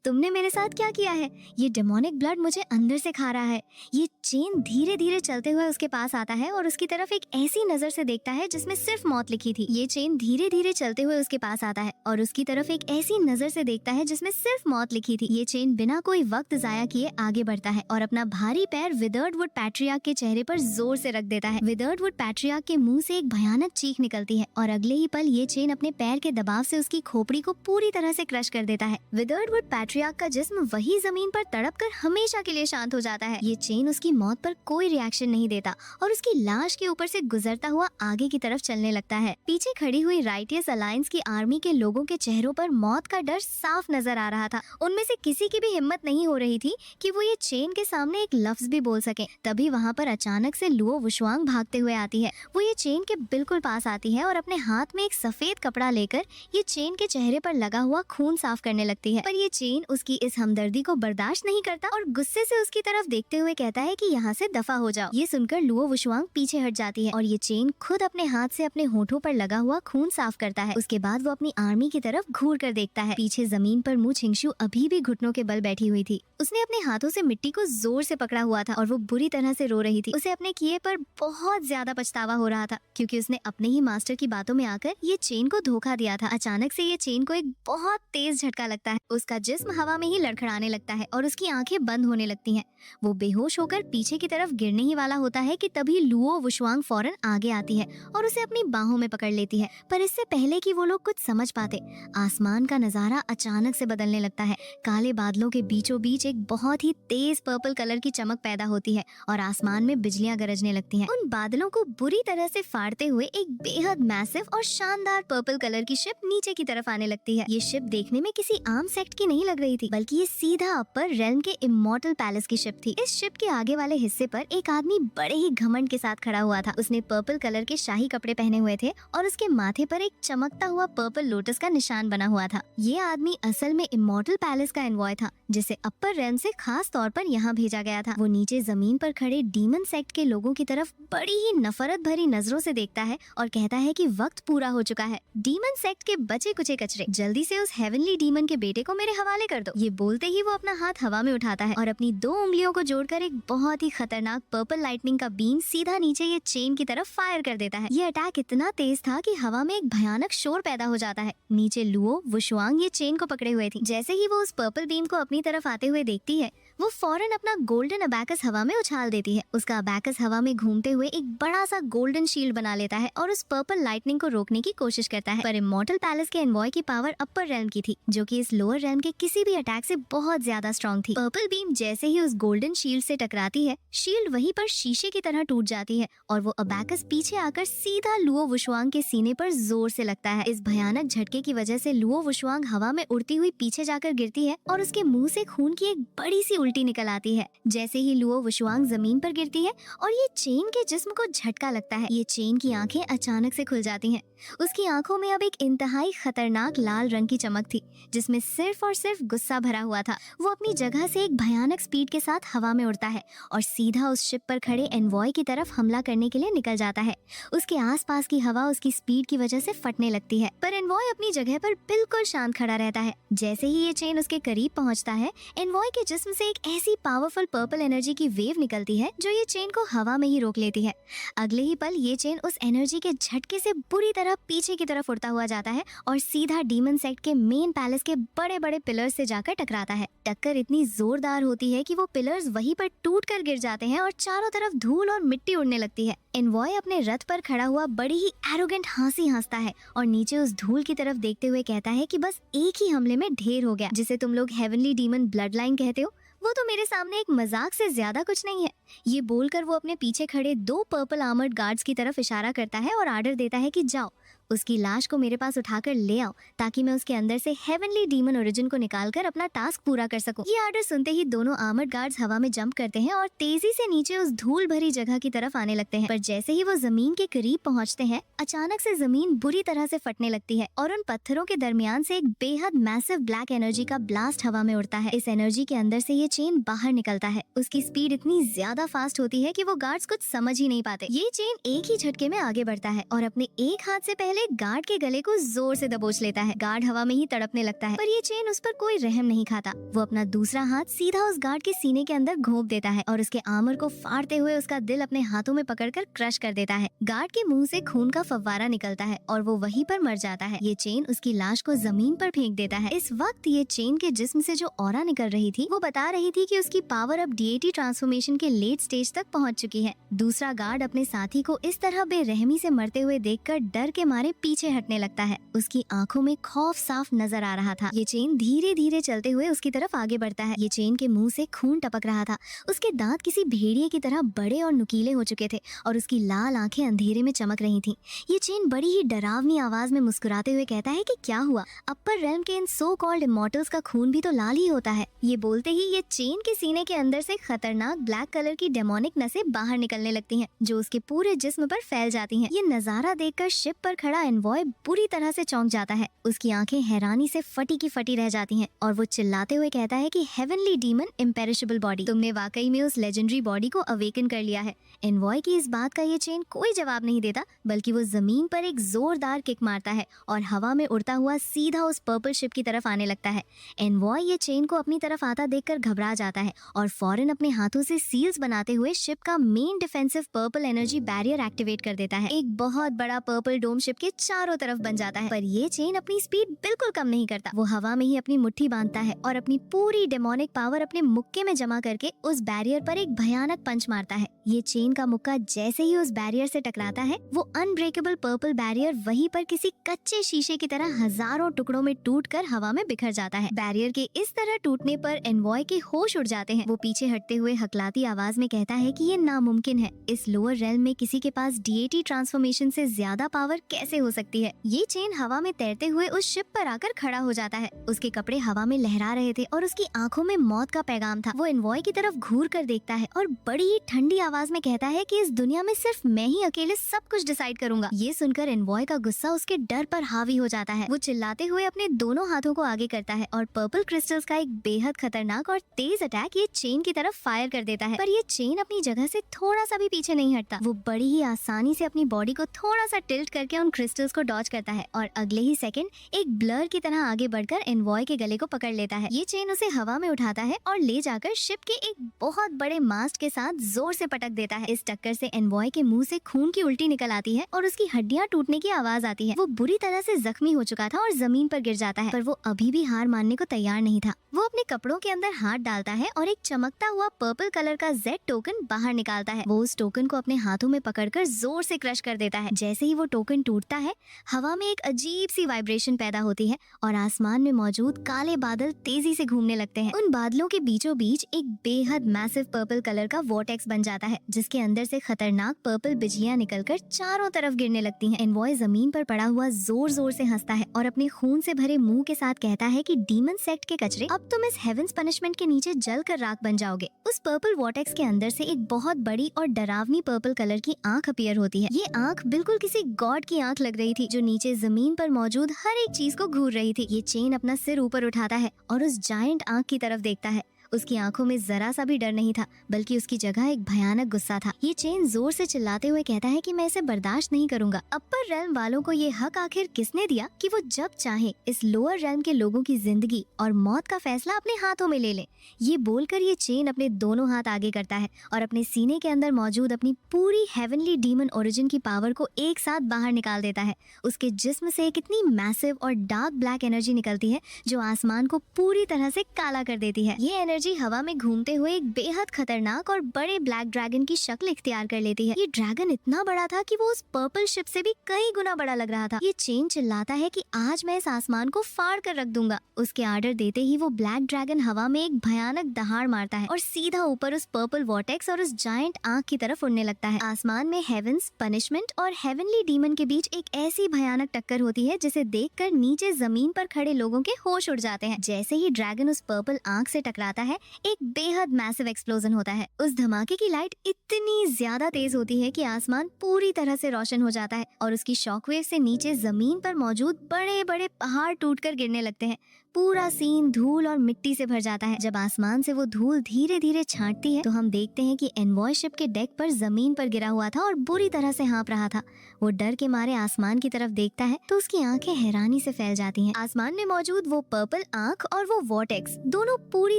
तुमने मेरे साथ क्या किया है? ये डेमोनिक ब्लड मुझे अंदर से खा रहा है। ये चेन धीरे धीरे चलते हुए उसके पास आता है और उसकी तरफ एक ऐसी नजर से देखता है जिसमें सिर्फ मौत लिखी थी। ये चेन धीरे धीरे चलते हुए उसके पास आता है और उसकी तरफ एक ऐसी नजर से देखता है जिसमें सिर्फ मौत लिखी थी। ये चेन बिना कोई वक्त जाया किए आगे बढ़ता है और अपना भारी पैर विदर्ड वुड पैट्रियार्क के चेहरे पर जोर से रख देता है। विदर्ड वुड पैट्रियार्क के मुंह से एक भयानक चीख निकलती है और अगले ही पल ये चेन अपने पैर के दबाव से उसकी खोपड़ी को पूरी तरह से क्रश कर देता है। विदर्ड वुड पैट्रियार्क का जिस्म वही जमीन पर तड़पकर हमेशा के लिए शांत हो जाता है। ये चेन उसकी मौत पर कोई रिएक्शन नहीं देता और उसकी लाश के ऊपर से गुजरता हुआ आगे की तरफ चलने लगता है। पीछे खड़ी हुई राइटियस अलायंस की आर्मी के लोगों के चेहरों पर मौत का डर साफ नजर आ रहा था। उनमें से किसी की भी हिम्मत नहीं हो रही थी कि वो ये चेन के सामने एक लफ्ज भी बोल सके। तभी वहाँ पर अचानक से लुओ वुशुआंग भागते हुए आती है। वो ये चेन के बिल्कुल पास आती है और अपने हाथ में एक सफेद कपड़ा लेकर ये चेन के चेहरे पर लगा हुआ खून साफ करने लगती है। पर ये चेन उसकी इस हमदर्दी को बर्दाश्त नहीं करता और गुस्से से उसकी तरफ देखते हुए कहता है कि यहाँ से दफा हो जाओ। ये सुनकर लुओ वुशुआंग पीछे हट जाती है और ये चेन खुद अपने हाथ से अपने होठों पर लगा हुआ खून साफ करता है। उसके बाद वो अपनी आर्मी की तरफ घूर कर देखता है। पीछे जमीन पर मु छिंगशु अभी भी घुटनों के बल बैठी हुई थी। उसने अपने हाथों से मिट्टी को जोर से पकड़ा हुआ था और वो बुरी तरह से रो रही थी। उसे अपने किए पर बहुत ज्यादा पछतावा हो रहा था क्योंकि उसने अपने ही मास्टर की बातों में आकर ये चेन को धोखा दिया था। अचानक से ये चेन को एक बहुत तेज झटका लगता है। उसका जिस्म हवा में ही लड़खड़ाने लगता है और उसकी आंखें बंद होने लगती हैं। वो बेहोश होकर पीछे की तरफ गिरने ही वाला होता है कि तभी लुओ वुशुआंग फौरन आगे आती है और उसे अपनी बाहों में पकड़ लेती है। पर इससे पहले कि वो लोग कुछ समझ पाते, आसमान का नजारा अचानक से बदलने लगता है। काले बादलों के बीचों बीच एक बहुत ही तेज पर्पल कलर की चमक पैदा होती है और आसमान में बिजलियां गरजने लगती हैं। उन बादलों को बुरी तरह से फाड़ते हुए एक बेहद मैसिव और शानदार पर्पल कलर की शिप नीचे की तरफ आने लगती है। ये शिप देखने में किसी आम सेक्ट की नहीं लग रही थी, बल्कि ये सीधा अपर रेल्म के इमॉर्टल पैलेस की शिप थी। इस शिप के आगे वाले हिस्से पर एक आदमी बड़े ही घमंड के साथ खड़ा हुआ था। उसने पर्पल कलर के शाही कपड़े पहने हुए थे और उसके माथे पर एक चमकता हुआ पर्पल लोटस का निशान बना हुआ था। ये आदमी असल में इमॉर्टल पैलेस का एनवॉय था जिसे अपर रेल्म से खास तौर पर यहाँ भेजा गया था। वो नीचे जमीन पर खड़े डीमन सेक्ट के लोगों की तरफ बड़ी ही नफरत भरी नजरों से देखता है और कहता है कि वक्त पूरा हो चुका है। डीमन सेक्ट के बचे कुचे कचरे, जल्दी से उस हेवनली डीमन के बेटे को मेरे हवाले कर दो। ये बोलते ही वो अपना हाथ हवा में उठाता है और अपनी 2 उंगलियों को जोड़कर एक बहुत ही खतरनाक पर्पल लाइटनिंग का बीम सीधा नीचे ये चेन की तरफ फायर कर देता है। ये अटैक इतना तेज था कि हवा में एक भयानक शोर पैदा हो जाता है। नीचे लुओ वुशुआंग ये चेन को पकड़े हुए थी। जैसे ही वो उस पर्पल बीम को अपनी तरफ आते हुए देखती है, वो फौरन अपना गोल्डन अबैकस हवा में उछाल देती है। उसका अबैकस हवा में घूमते हुए एक बड़ा सा गोल्डन शील्ड बना लेता है और उस पर्पल लाइटनिंग को रोकने की कोशिश करता है। पर इमॉर्टल पैलेस के एनवॉय की पावर अपर रेल्म की थी, जो कि इस लोअर रेल्म के किसी भी अटैक से बहुत ज्यादा स्ट्रॉन्ग थी। पर्पल बीम जैसे ही उस गोल्डन शील्ड से टकराती है, शील्ड वहीं पर शीशे की तरह टूट जाती है और वो अबैकस पीछे आकर सीधा लुओ वुशुआंग के सीने पर जोर से लगता है। इस भयानक झटके की वजह से लुओ वुशुआंग हवा में उड़ती हुई पीछे जाकर गिरती है और उसके मुंह से खून की एक बड़ी सी उल्टी निकल आती है। जैसे ही लुओ वुशुआंग जमीन पर गिरती है और ये चेन के जिस्म को झटका लगता है, ये चेन की आंखें अचानक से खुल जाती हैं। उसकी आंखों में अब एक इंतहाई खतरनाक लाल रंग की चमक थी जिसमें सिर्फ और सिर्फ गुस्सा भरा हुआ था। वो अपनी जगह से एक भयानक स्पीड के साथ हवा में उड़ता है और सीधा उस शिप पर खड़े एनवॉय की तरफ हमला करने के लिए निकल जाता है। उसके आसपास की हवा उसकी स्पीड की वजह से फटने लगती है, पर एनवॉय अपनी जगह पर बिल्कुल शांत खड़ा रहता है। जैसे ही ये चेन उसके करीब पहुंचता है, एनवॉय के जिस्म से एक ऐसी पावरफुल पर्पल एनर्जी की वेव निकलती है जो ये चेन को हवा में ही रोक लेती है। अगले ही पल ये चेन उस एनर्जी के झटके से बुरी तरह पीछे की तरफ उड़ता हुआ जाता है और सीधा डीमन सेक्ट के मेन पैलेस के बड़े बड़े पिलर्स से जाकर टकराता है। टक्कर इतनी जोरदार होती है कि वो पिलर्स वहीं पर टूट कर गिर जाते हैं और चारों तरफ धूल और मिट्टी उड़ने लगती है। एनवॉय अपने रथ पर खड़ा हुआ बड़ी ही एरोगेंट हंसी हंसता है और नीचे उस धूल की तरफ देखते हुए कहता है कि बस एक ही हमले में ढेर हो गया। जिसे तुम लोग हेवनली डीमन ब्लड लाइन कहते हो, वो तो मेरे सामने एक मजाक से ज्यादा कुछ नहीं है। ये बोलकर वो अपने पीछे खड़े 2 पर्पल आर्मर्ड गार्ड्स की तरफ इशारा करता है और आर्डर देता है कि जाओ उसकी लाश को मेरे पास उठाकर ले आओ ताकि मैं उसके अंदर से हेवनली डीमन ओरिजिन को निकालकर अपना टास्क पूरा कर सकूं। ये आर्डर सुनते ही दोनों आर्मर्ड गार्ड्स हवा में जंप करते हैं और तेजी से नीचे उस धूल भरी जगह की तरफ आने लगते हैं। पर जैसे ही वो जमीन के करीब पहुंचते हैं, अचानक से जमीन बुरी तरह से फटने लगती है और उन पत्थरों के दरमियान से एक बेहद मैसिव ब्लैक एनर्जी का ब्लास्ट हवा में उड़ता है। इस एनर्जी के अंदर से ये चेन बाहर निकलता है। उसकी स्पीड इतनी ज्यादा फास्ट होती है कि वो गार्ड्स कुछ समझ ही नहीं पाते। ये चेन एक ही झटके में आगे बढ़ता है और अपने एक हाथ से पहले पहले गार्ड के गले को जोर से दबोच लेता है। गार्ड हवा में ही तड़पने लगता है, पर ये चेन उस पर कोई रहम नहीं खाता। वो अपना दूसरा हाथ सीधा उस गार्ड के सीने के अंदर घोंप देता है और उसके आर्मर को फाड़ते हुए उसका दिल अपने हाथों में पकड़कर क्रश कर देता है। गार्ड के मुंह से खून का फव्वारा निकलता है और वो वहीं पर मर जाता है। ये चेन उसकी लाश को जमीन पर फेंक देता है। इस वक्त ये चेन के जिस्म से जो ऑरा निकल रही थी वो बता रही थी कि उसकी पावर अब डीएटी ट्रांसफॉर्मेशन के लेट स्टेज तक पहुंच चुकी है। दूसरा गार्ड अपने साथी को इस तरह बेरहमी से मरते हुए देखकर डर के मारे पीछे हटने लगता है। उसकी आंखों में खौफ साफ नजर आ रहा था। ये चेन धीरे धीरे चलते हुए उसकी तरफ आगे बढ़ता है। ये चेन के मुंह से खून टपक रहा था। उसके दांत किसी भेड़िए की तरह बड़े और नुकीले हो चुके थे और उसकी लाल आंखें अंधेरे में चमक रही थीं। ये चेन बड़ी ही डरावनी आवाज में मुस्कुराते हुए कहता है कि क्या हुआ, अपर रेल्म के इन सो कॉल्ड इमॉर्टल्स का खून भी तो लाल ही होता है। ये बोलते ही ये चेन के सीने के अंदर से खतरनाक ब्लैक कलर की डेमोनिक नसें बाहर निकलने लगती हैं, जो उसके पूरे जिस्म पर फैल जाती हैं। ये नजारा देखकर शिप पर खड़ा एनवॉय बुरी तरह से चौंक जाता है। उसकी आंखें हैरानी से फटी की फटी रह जाती हैं और वो चिल्लाते हुए कहता है कि हेवनली डीमन इम्पेरिशेबल बॉडी, तुमने वाकई में उस लेजेंडरी बॉडी को अवेकन कर लिया है। एनवॉय की इस बात का ये चेन कोई जवाब नहीं देता, बल्कि वो जमीन पर एक जोरदार किक मारता है और हवा में उड़ता हुआ सीधा उस पर्पल शिप की तरफ आने लगता है। एनवॉय ये चेन को अपनी तरफ आता देखकर घबरा जाता है और फौरन अपने हाथों से सील्स बनाते हुए शिप का main defensive purple energy barrier activate कर देता है। एक बहुत बड़ा पर्पल डोम शिप के चारों तरफ बन जाता है, पर ये चेन अपनी स्पीड बिल्कुल कम नहीं करता। वो हवा में ही अपनी मुट्ठी बांधता है और अपनी पूरी डेमोनिक पावर अपने मुक्के में जमा करके उस बैरियर पर एक भयानक पंच मारता है। ये चेन का मुक्का जैसे ही उस बैरियर से टकराता है, वो अनब्रेकेबल पर्पल बैरियर वहीं पर किसी कच्चे शीशे की तरह हजारों टुकड़ों में टूटकर हवा में बिखर जाता है। बैरियर के इस तरह टूटने पर एनवॉय के होश उड़ जाते हैं। वो पीछे हटते हुए हकलाती आवाज में कहता है कि ये नामुमकिन है। इस लोअर रेल्म में किसी के पास डीएटी ट्रांसफॉर्मेशन से ज्यादा पावर कैसे हो सकती है। ये चेन हवा में तैरते हुए उस शिप पर आकर खड़ा हो जाता है। उसके कपड़े हवा में लहरा रहे थे और उसकी आंखों में मौत का पैगाम था। वो एनवॉय की तरफ घूर कर देखता है और बड़ी ही ठंडी आवाज में कहता है कि इस दुनिया में सिर्फ मैं ही अकेले सब कुछ डिसाइड करूंगा। ये सुनकर एनवॉय का गुस्सा उसके डर पर हावी हो जाता है। वो चिल्लाते हुए अपने दोनों हाथों को आगे करता है और पर्पल क्रिस्टल्स का एक बेहद खतरनाक और तेज अटैक ये चेन की तरफ फायर कर देता है। पर ये चेन अपनी जगह से थोड़ा सा भी पीछे नहीं हटता। वो बड़ी ही आसानी से अपनी बॉडी को थोड़ा सा टिल्ट करके उन क्रिस्टल्स को डॉज करता है और अगले ही सेकंड एक ब्लर की तरह आगे बढ़कर एनवॉय के गले को पकड़ लेता है। ये चेन उसे हवा में उठाता है और ले जाकर शिप के एक बहुत बड़े मास्ट के साथ जोर से पटक देता है। इस टक्कर से एनवॉय के मुंह से खून की उल्टी निकल आती है और उसकी हड्डियां टूटने की आवाज आती है। वो बुरी तरह से जख्मी हो चुका था और जमीन पर गिर जाता है, पर वो अभी भी हार मानने को तैयार नहीं था। वो अपने कपड़ों के अंदर हाथ डालता है और एक चमकता हुआ पर्पल कलर का जेड टोकन बाहर निकालता है। वो उस टोकन को अपने हाथों में पकड़कर जोर से क्रश कर देता है। जैसे ही वो टोकन टूटता है, हवा में एक अजीब सी वाइब्रेशन पैदा होती है और आसमान में मौजूद काले बादल तेजी से घूमने लगते हैं। उन बादलों के बीचों बीच एक बेहद मैसिव पर्पल कलर का वॉर्टेक्स बन जाता है, जिसके अंदर से खतरनाक पर्पल बिजलियां निकलकर चारों तरफ गिरने लगती हैं। एनवॉय जमीन पर पड़ा हुआ जोर जोर से हंसता है और अपने खून से भरे मुंह के साथ कहता है कि डीमन सेक्ट के कचरे, अब तुम इस हेवंस पनिशमेंट के नीचे जलकर राख बन जाओगे। उस पर्पल वॉर्टेक्स के अंदर से एक बहुत बड़ी और डरावनी पर्पल कलर की आंख अपीयर होती है। ये आंख बिल्कुल किसी गॉड की आंख लग रही थी, जो नीचे जमीन पर मौजूद हर एक चीज को घूर रही थी। ये चेन अपना सिर ऊपर उठाता है और उस जायंट आंख की तरफ देखता है। उसकी आंखों में जरा सा भी डर नहीं था, बल्कि उसकी जगह एक भयानक गुस्सा था। ये चेन जोर से चिल्लाते हुए कहता है कि मैं इसे बर्दाश्त नहीं करूंगा। अपर रेल्म वालों को ये हक आखिर किसने दिया कि वो जब चाहे इस लोअर रेल्म के लोगों की जिंदगी और मौत का फैसला अपने हाथों में ले ले। ये बोलकर ये चेन अपने दोनों हाथ आगे करता है और अपने सीने के अंदर मौजूद अपनी पूरी हेवनली डीमन ओरिजिन की पावर को एक साथ बाहर निकाल देता है। उसके जिस्म से एक इतनी मैसिव और डार्क ब्लैक एनर्जी निकलती है जो आसमान को पूरी तरह से काला कर देती है। ये एनर्जी हवा में घूमते हुए एक बेहद खतरनाक और बड़े ब्लैक ड्रैगन की शक्ल इख्तियार कर लेती है। ये ड्रैगन इतना बड़ा था कि वो उस पर्पल शिप से भी कई गुना बड़ा लग रहा था। ये चेन चिल्लाता है कि आज मैं इस आसमान को फाड़ कर रख दूंगा। उसके आर्डर देते ही वो ब्लैक ड्रैगन हवा में एक भयानक दहाड़ मारता है और सीधा ऊपर उस पर्पल वॉर्टेक्स और उस जायंट आंख की तरफ उड़ने लगता है। आसमान में हेवंस पनिशमेंट और हेवनली डीमन के बीच एक ऐसी भयानक टक्कर होती है जिसे देखकर नीचे जमीन पर खड़े लोगों के होश उड़ जाते हैं। जैसे ही ड्रैगन उस पर्पल आंख से टकराता है, एक बेहद मैसिव एक्सप्लोजन होता है। उस धमाके की लाइट इतनी ज्यादा तेज होती है कि आसमान पूरी तरह से रोशन हो जाता है और उसकी शॉकवेव से नीचे जमीन पर मौजूद बड़े बड़े पहाड़ टूटकर गिरने लगते हैं। पूरा सीन धूल और मिट्टी से भर जाता है। जब आसमान से वो धूल धीरे धीरे छांटती है तो हम देखते हैं कि एनवॉय शिप के डेक पर जमीन पर गिरा हुआ था और बुरी तरह से हाँफ रहा था। वो डर के मारे आसमान की तरफ देखता है तो उसकी आंखें हैरानी से फैल जाती हैं। आसमान में मौजूद वो पर्पल आंख और वो वॉर्टेक्स दोनों पूरी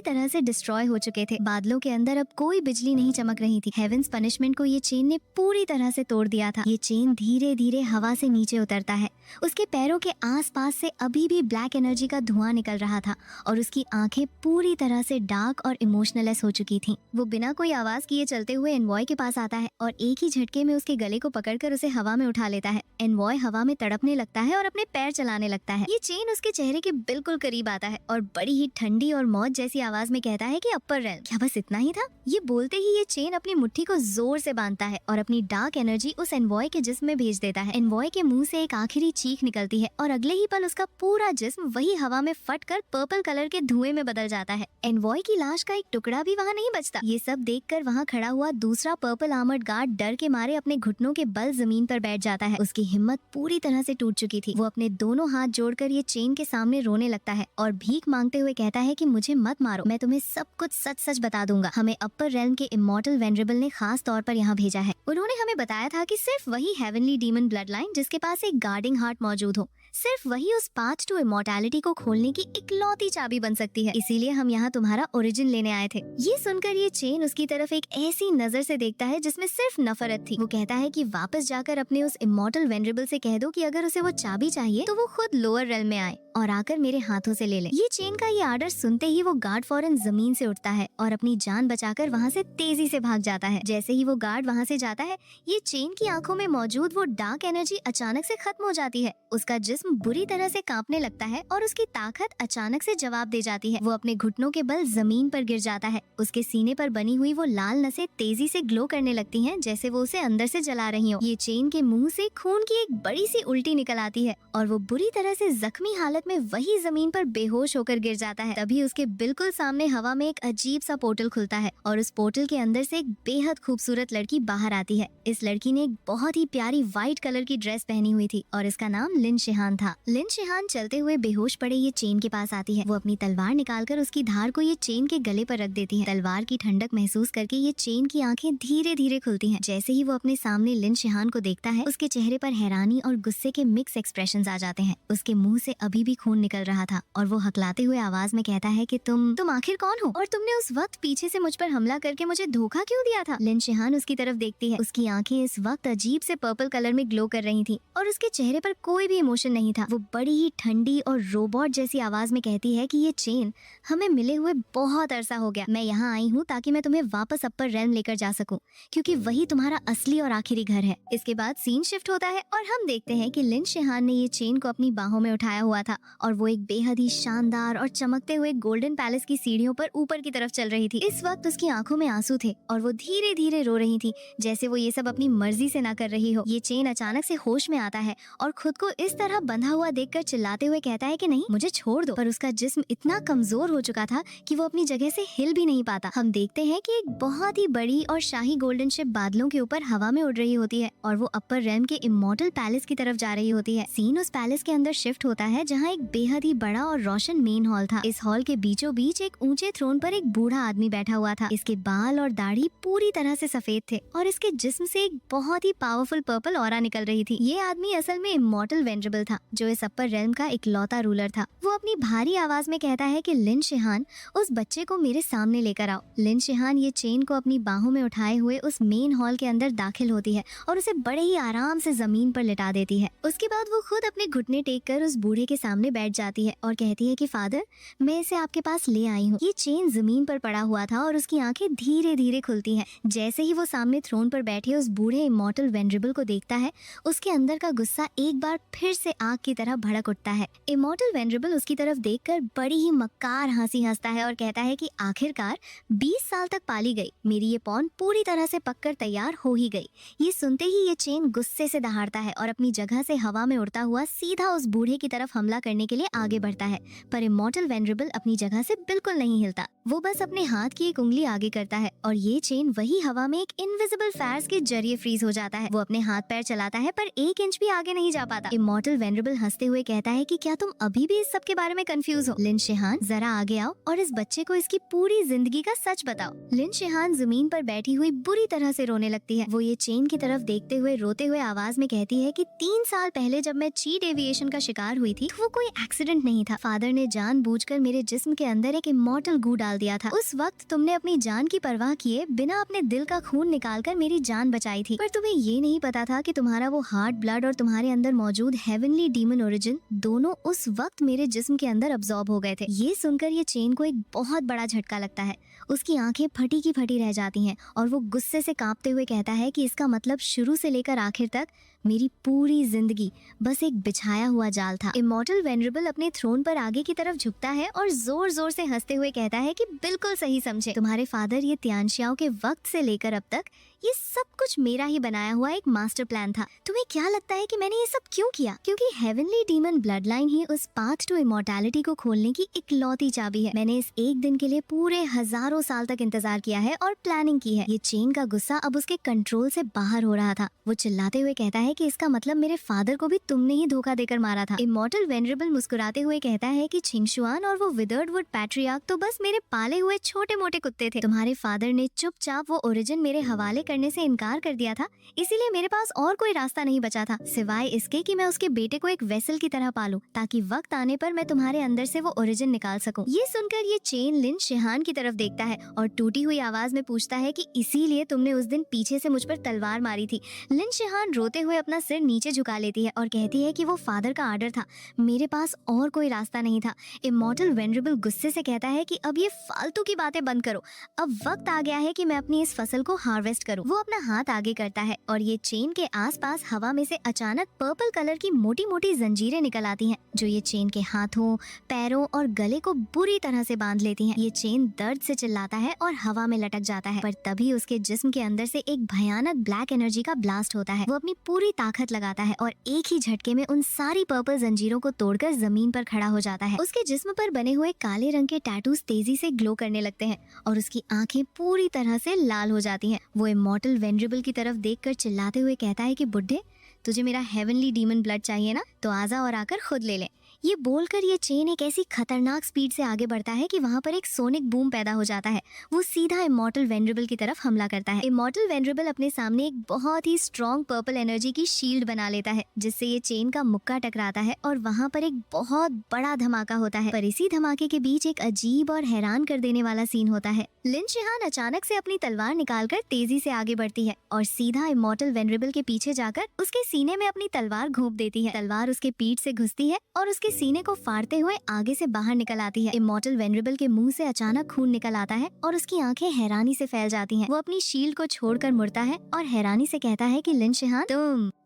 तरह से डिस्ट्रॉय हो चुके थे। बादलों के अंदर अब कोई बिजली नहीं चमक रही थी। हेवेंस पनिशमेंट को ये चेन ने पूरी तरह से तोड़ दिया था। ये चेन धीरे धीरे हवा से नीचे उतरता है। उसके पैरों के आसपास से अभी भी ब्लैक एनर्जी का धुआं निकल रहा था और उसकी आंखें पूरी तरह से डार्क और इमोशनलेस हो चुकी थीं। वो बिना कोई आवाज किए चलते हुए एनवॉय के पास आता है और एक ही झटके में उसके गले को पकड़कर उसे हवा में उठा लेता है। एनवॉय हवा में तड़पने लगता है और अपने पैर चलाने लगता है। ये चेन उसके चेहरे के बिल्कुल करीब आता है और बड़ी ही ठंडी और मौत जैसी आवाज में कहता है कि अपर रेल्म। क्या बस इतना ही था? ये बोलते ही ये चेन अपनी मुट्ठी को जोर से बांधता है और अपनी डार्क एनर्जी उस एनवॉय के जिस्म में भेज देता है। एनवॉय के मुंह से एक आखिरी चीख निकलती है और अगले ही पल उसका पूरा जिस्म वही हवा में फटकर पर्पल कलर के धुएं में बदल जाता है। एनवॉय की लाश का एक टुकड़ा भी वहाँ नहीं बचता। ये सब देखकर वहाँ खड़ा हुआ दूसरा पर्पल आर्मर्ड गार्ड डर के मारे अपने घुटनों के बल जमीन पर बैठ जाता है। उसकी हिम्मत पूरी तरह से टूट चुकी थी। वो अपने दोनों हाथ जोड़कर ये चेन के सामने रोने लगता है और भीख मांगते हुए कहता है कि मुझे मत मारो, मैं तुम्हें सब कुछ सच सच बता दूंगा। हमें अपर रेल्म के इमॉर्टल वेनरेबल ने खास तौर पर यहाँ भेजा है। उन्होंने हमें बताया था कि सिर्फ वही हेवनली डीमन ब्लड लाइन जिसके पास एक गार्डिंग हार्ट मौजूद हो, सिर्फ वही उस पाथ टू इमॉर्टैलिटी को खोलने की इकलौती चाबी बन सकती है। इसीलिए हम यहाँ तुम्हारा ओरिजिन लेने आए थे। ये सुनकर ये चेन उसकी तरफ एक ऐसी नजर से देखता है जिसमें सिर्फ नफरत थी। वो कहता है कि वापस जाकर अपने उस इमॉर्टल वेनरेबल से कह दो कि अगर उसे वो चाबी चाहिए तो वो खुद लोअर रेल्म में आए और आकर मेरे हाथों से ले ले। ये चेन का ये आर्डर सुनते ही वो गार्ड फौरन जमीन से उठता है और अपनी जान बचाकर वहाँ से तेजी से भाग जाता है। जैसे ही वो गार्ड वहाँ से जाता है, ये चेन की आंखों में मौजूद वो डार्क एनर्जी अचानक से खत्म हो जाती है। उसका जिस्म बुरी तरह से कांपने लगता है और उसकी ताकत अचानक से जवाब दे जाती है। वो अपने घुटनों के बल जमीन पर गिर जाता है। उसके सीने पर बनी हुई वो लाल नसें तेजी से ग्लो करने लगती हैं, जैसे वो उसे अंदर से जला रही हो। ये चेन के मुंह से खून की एक बड़ी सी उल्टी निकल आती है और वो बुरी तरह से जख्मी हालत में वही जमीन पर बेहोश होकर गिर जाता है। तभी उसके बिल्कुल सामने हवा में एक अजीब सा पोर्टल खुलता है और उस पोर्टल के अंदर से एक बेहद खूबसूरत लड़की बाहर आती है। इस लड़की ने एक बहुत ही प्यारी व्हाइट कलर की ड्रेस पहनी हुई थी और इसका नाम लिन शिहान था। लिन शिहान चलते हुए बेहोश पड़े ये चेन के पास आती है। वो अपनी तलवार निकालकर उसकी धार को ये चेन के गले पर रख देती है। तलवार की ठंडक महसूस करके ये चेन की आंखें धीरे धीरे खुलती हैं। जैसे ही वो अपने सामने लिन शिहान को देखता है, उसके चेहरे पर हैरानी और गुस्से के मिक्स एक्सप्रेशंस आ जाते हैं। उसके मुंह से अभी भी खून निकल रहा था और वो हकलाते हुए आवाज में कहता है कि तुम आखिर कौन हो और तुमने उस वक्त पीछे से मुझ पर हमला करके मुझे धोखा क्यों दिया था? लिन शिहान उसकी तरफ देखती है। उसकी आंखें इस वक्त अजीब से पर्पल कलर में ग्लो कर रही थी और उसके चेहरे पर कोई भी इमोशन नहीं था। वो बड़ी ही ठंडी और रोबोट जैसी आवाज में कहती है कि ये चेन हमें मिले हुए बहुत अरसा हो गया। मैं यहाँ आई हूँ ताकि मैं तुम्हें वापस अपर रेल्म लेकर जा सकूं, क्योंकि वही तुम्हारा असली और आखिरी घर है। इसके बाद सीन शिफ्ट होता है और हम देखते हैं कि लिन शिहान ने ये चेन को अपनी बाहों में उठाया हुआ था और वो एक बेहद ही शानदार और चमकते हुए गोल्डन पैलेस की सीढ़ियों पर ऊपर की तरफ चल रही थी। इस वक्त उसकी आंखों में आंसू थे और वो धीरे धीरे रो रही थी, जैसे वो ये सब अपनी मर्जी से ना कर रही हो। ये चेन अचानक से होश में आता है और खुद को इस तरह बंधा हुआ देखकर चिल्लाते हुए कहता है कि नहीं, मुझे छोड़ दो। पर उसका जिस्म इतना कमजोर हो चुका था कि वो अपनी जगह से हिल भी नहीं पाता। हम देखते हैं कि एक बहुत ही बड़ी और शाही गोल्डन शिप बादलों के ऊपर हवा में उड़ रही होती है और वो अपर रेल्म के इमॉर्टल पैलेस की तरफ जा रही होती है। सीन उस पैलेस के अंदर शिफ्ट होता है जहाँ एक बेहद ही बड़ा और रोशन मेन हॉल था। इस हॉल के बीचों बीच एक ऊंचे थ्रोन पर एक बूढ़ा आदमी बैठा हुआ था। इसके बाल और दाढ़ी पूरी तरह से सफेद थे और इसके जिस्म से एक बहुत ही पावरफुल पर्पल ऑरा निकल रही थी। ये आदमी असल में इमॉर्टल वेनरेबल था, जो इस अपर रेल्म का इकलौता रूलर था। वो अपनी भारी आवाज में कहता है कि लिन शिहान, उस बच्चे को मेरे सामने लेकर आओ। लिन शिहान ये चेन को अपनी बाहों में उठाए हुए उस मेन हॉल के अंदर दाखिल होती है और उसे बड़े ही आराम से जमीन पर लिटा देती है। उसके बाद वो खुद अपने घुटने टेक कर उस बूढ़े के सामने बैठ जाती है और कहती है कि फादर, मैं इसे आपके पास ले आई हूँ। ये चेन जमीन पर पड़ा हुआ था और उसकी आंखें धीरे धीरे खुलती हैं। जैसे ही वो सामने थ्रोन पर बैठे उस बूढ़े इमॉर्टल वेनरेबल को देखता है, उसके अंदर का गुस्सा एक बार फिर से आग की तरह भड़क उठता है। इमॉर्टल वेनरेबल उसकी तरफ देखकर बड़ी ही मक्कार हंसी हंसता है और कहता है कि आखिरकार 20 साल तक पाली गई मेरी ये पॉन पूरी तरह से पककर तैयार हो ही गई। ये सुनते ही ये चेन गुस्से से दहाड़ता है और अपनी जगह से हवा में उड़ता हुआ सीधा उस बूढ़े की तरफ हमला करने के लिए आगे बढ़ता है। पर इमॉर्टल वेनरेबल अपनी जगह से बिल्कुल नहीं हिलता। वो बस अपने हाथ की एक उंगली आगे करता है और ये चेन वही हवा में एक इनविजिबल वायर्स के जरिए फ्रीज हो जाता है। वो अपने हाथ पैर चलाता है पर 1 इंच भी आगे नहीं जा पाता। इमॉर्टल वेनरेबल हंसते हुए कहता है कि क्या तुम अभी भी इस सब के बारे में कंफ्यूज हो? लिन शिहान, जरा आगे आओ और इस बच्चे को इसकी पूरी जिंदगी का सच बताओ। लिन शिहान जमीन पर बैठी हुई बुरी तरह से रोने लगती है। वो ये चेन की तरफ देखते हुए रोते हुए आवाज में कहती है कि 3 साल पहले जब मैं चीट एविएशन का शिकार हुई थी तो वो कोई एक्सीडेंट नहीं था। फादर ने जानबूझकर मेरे जिस्म के अंदर एक इमॉर्टल गू डाल दिया था। उस वक्त तुमने अपनी जान की परवाह किए बिना अपने दिल का खून निकालकर मेरी जान बचाई थी, पर तुम्हें ये नहीं पता था कि तुम्हारा वो हार्ट ब्लड और तुम्हारे अंदर मौजूद हेवनली डीमन ओरिजिन दोनों उस वक्त मेरे जिस्म के अंदर अब्सॉर्ब हो गए थे। ये सुनकर ये चेन को एक बहुत बड़ा झटका लगता है। उसकी आंखें फटी की फटी रह जाती हैं और वो गुस्से से कांपते हुए कहता है कि इसका मतलब शुरू से लेकर आखिर तक मेरी पूरी जिंदगी बस एक बिछाया हुआ जाल था। इमॉर्टल वेनरेबल अपने थ्रोन पर आगे की तरफ झुकता है और जोर जोर से हंसते हुए कहता है कि बिल्कुल सही समझे। तुम्हारे फादर ये तियानशियाओं के वक्त से लेकर अब तक ये सब कुछ मेरा ही बनाया हुआ एक मास्टर प्लान था। तुम्हें क्या लगता है कि मैंने ये सब क्यों किया? क्योंकि हेवनली डीमन ब्लड लाइन ही उस पाथ टू इमॉर्टैलिटी को खोलने की इकलौती चाबी है। मैंने इस एक दिन के लिए पूरे हजारों साल तक इंतजार किया है और प्लानिंग की है। ये चेन का गुस्सा अब उसके कंट्रोल से बाहर हो रहा था। वो चिल्लाते हुए कहता है कि इसका मतलब मेरे फादर को भी तुमने ही धोखा देकर मारा था। इमॉर्टल वेनरेबल मुस्कुराते हुए कहता है कि छिंगशुआन और वो विदर्ड वुड पैट्रियार्क तो बस मेरे पाले हुए छोटे मोटे कुत्ते थे। तुम्हारे फादर ने चुपचाप वो ओरिजिन मेरे हवाले करने से इनकार कर दिया था, इसीलिए मेरे पास और कोई रास्ता नहीं बचा था सिवाय इसके कि मैं उसके बेटे को एक वेसल की तरह पालूं ताकि वक्त आने पर मैं तुम्हारे अंदर से वो ओरिजिन निकाल सकूं। ये सुनकर ये चेन लिन शिहान की तरफ देखता है और टूटी हुई आवाज में पूछता है कि इसीलिए तुमने उस दिन पीछे से मुझ पर तलवार मारी थी। लिन शिहान रोते हुए अपना सिर नीचे झुका लेती है और कहती है कि वो फादर का आर्डर था, मेरे पास और कोई रास्ता नहीं था। इमॉर्टल वेनरेबल गुस्से से कहता है कि अब ये फालतू की बातें बंद करो, अब वक्त आ गया है कि मैं अपनी इस फसल को हार्वेस्ट करूं। वो अपना हाथ आगे करता है और ये चेन के आसपास हवा में से अचानक पर्पल कलर की मोटी मोटी जंजीरें निकल आती हैं जो ये चेन के हाथों, पैरों और गले को बुरी तरह से बांध लेती हैं। ये चेन दर्द से चिल्लाता है और हवा में लटक जाता है, पर तभी उसके जिस्म के अंदर से एक भयानक ब्लैक एनर्जी का ब्लास्ट होता है। वो अपनी पूरी ताकत लगाता है और एक ही झटके में उन सारी पर्पल जंजीरों को तोड़कर जमीन पर खड़ा हो जाता है। उसके जिस्म पर बने हुए काले रंग के टैटूज तेजी से ग्लो करने लगते हैं और उसकी आंखें पूरी तरह से लाल हो जाती हैं। वो इमॉर्टल वेनरेबल की तरफ देखकर चिल्लाते हुए कहता है कि बुड्ढे, तुझे मेरा हेवनली डीमन ब्लड चाहिए ना, तो आजा और आकर खुद ले ले। ये बोलकर ये चेन एक ऐसी खतरनाक स्पीड से आगे बढ़ता है कि वहाँ पर एक सोनिक बूम पैदा हो जाता है। वो सीधा इमॉर्टल वेनरेबल की तरफ हमला करता है। इमॉर्टल वेनरेबल अपने सामने एक बहुत ही स्ट्रॉन्ग पर्पल एनर्जी की शील्ड बना लेता है जिससे ये चेन का मुक्का टकराता है और वहाँ पर एक बहुत बड़ा धमाका होता है। पर इसी धमाके के बीच एक अजीब और हैरान कर देने वाला सीन होता है। लिन शिहान अचानक से अपनी तलवार निकालकर तेजी से आगे बढ़ती है और सीधा इमॉर्टल वेनरेबल के पीछे जाकर उसके सीने में अपनी तलवार घोंप देती है। तलवार उसके पीठ से घुसती है और उसके सीने को फाड़ते हुए आगे से बाहर निकल आती है। इमॉर्टल वेनरेबल के मुंह से अचानक खून निकल आता है और उसकी आंखें हैरानी से फैल जाती हैं। वो अपनी शील्ड को छोड़कर मुड़ता है और हैरानी से कहता है कि लिन शिहान,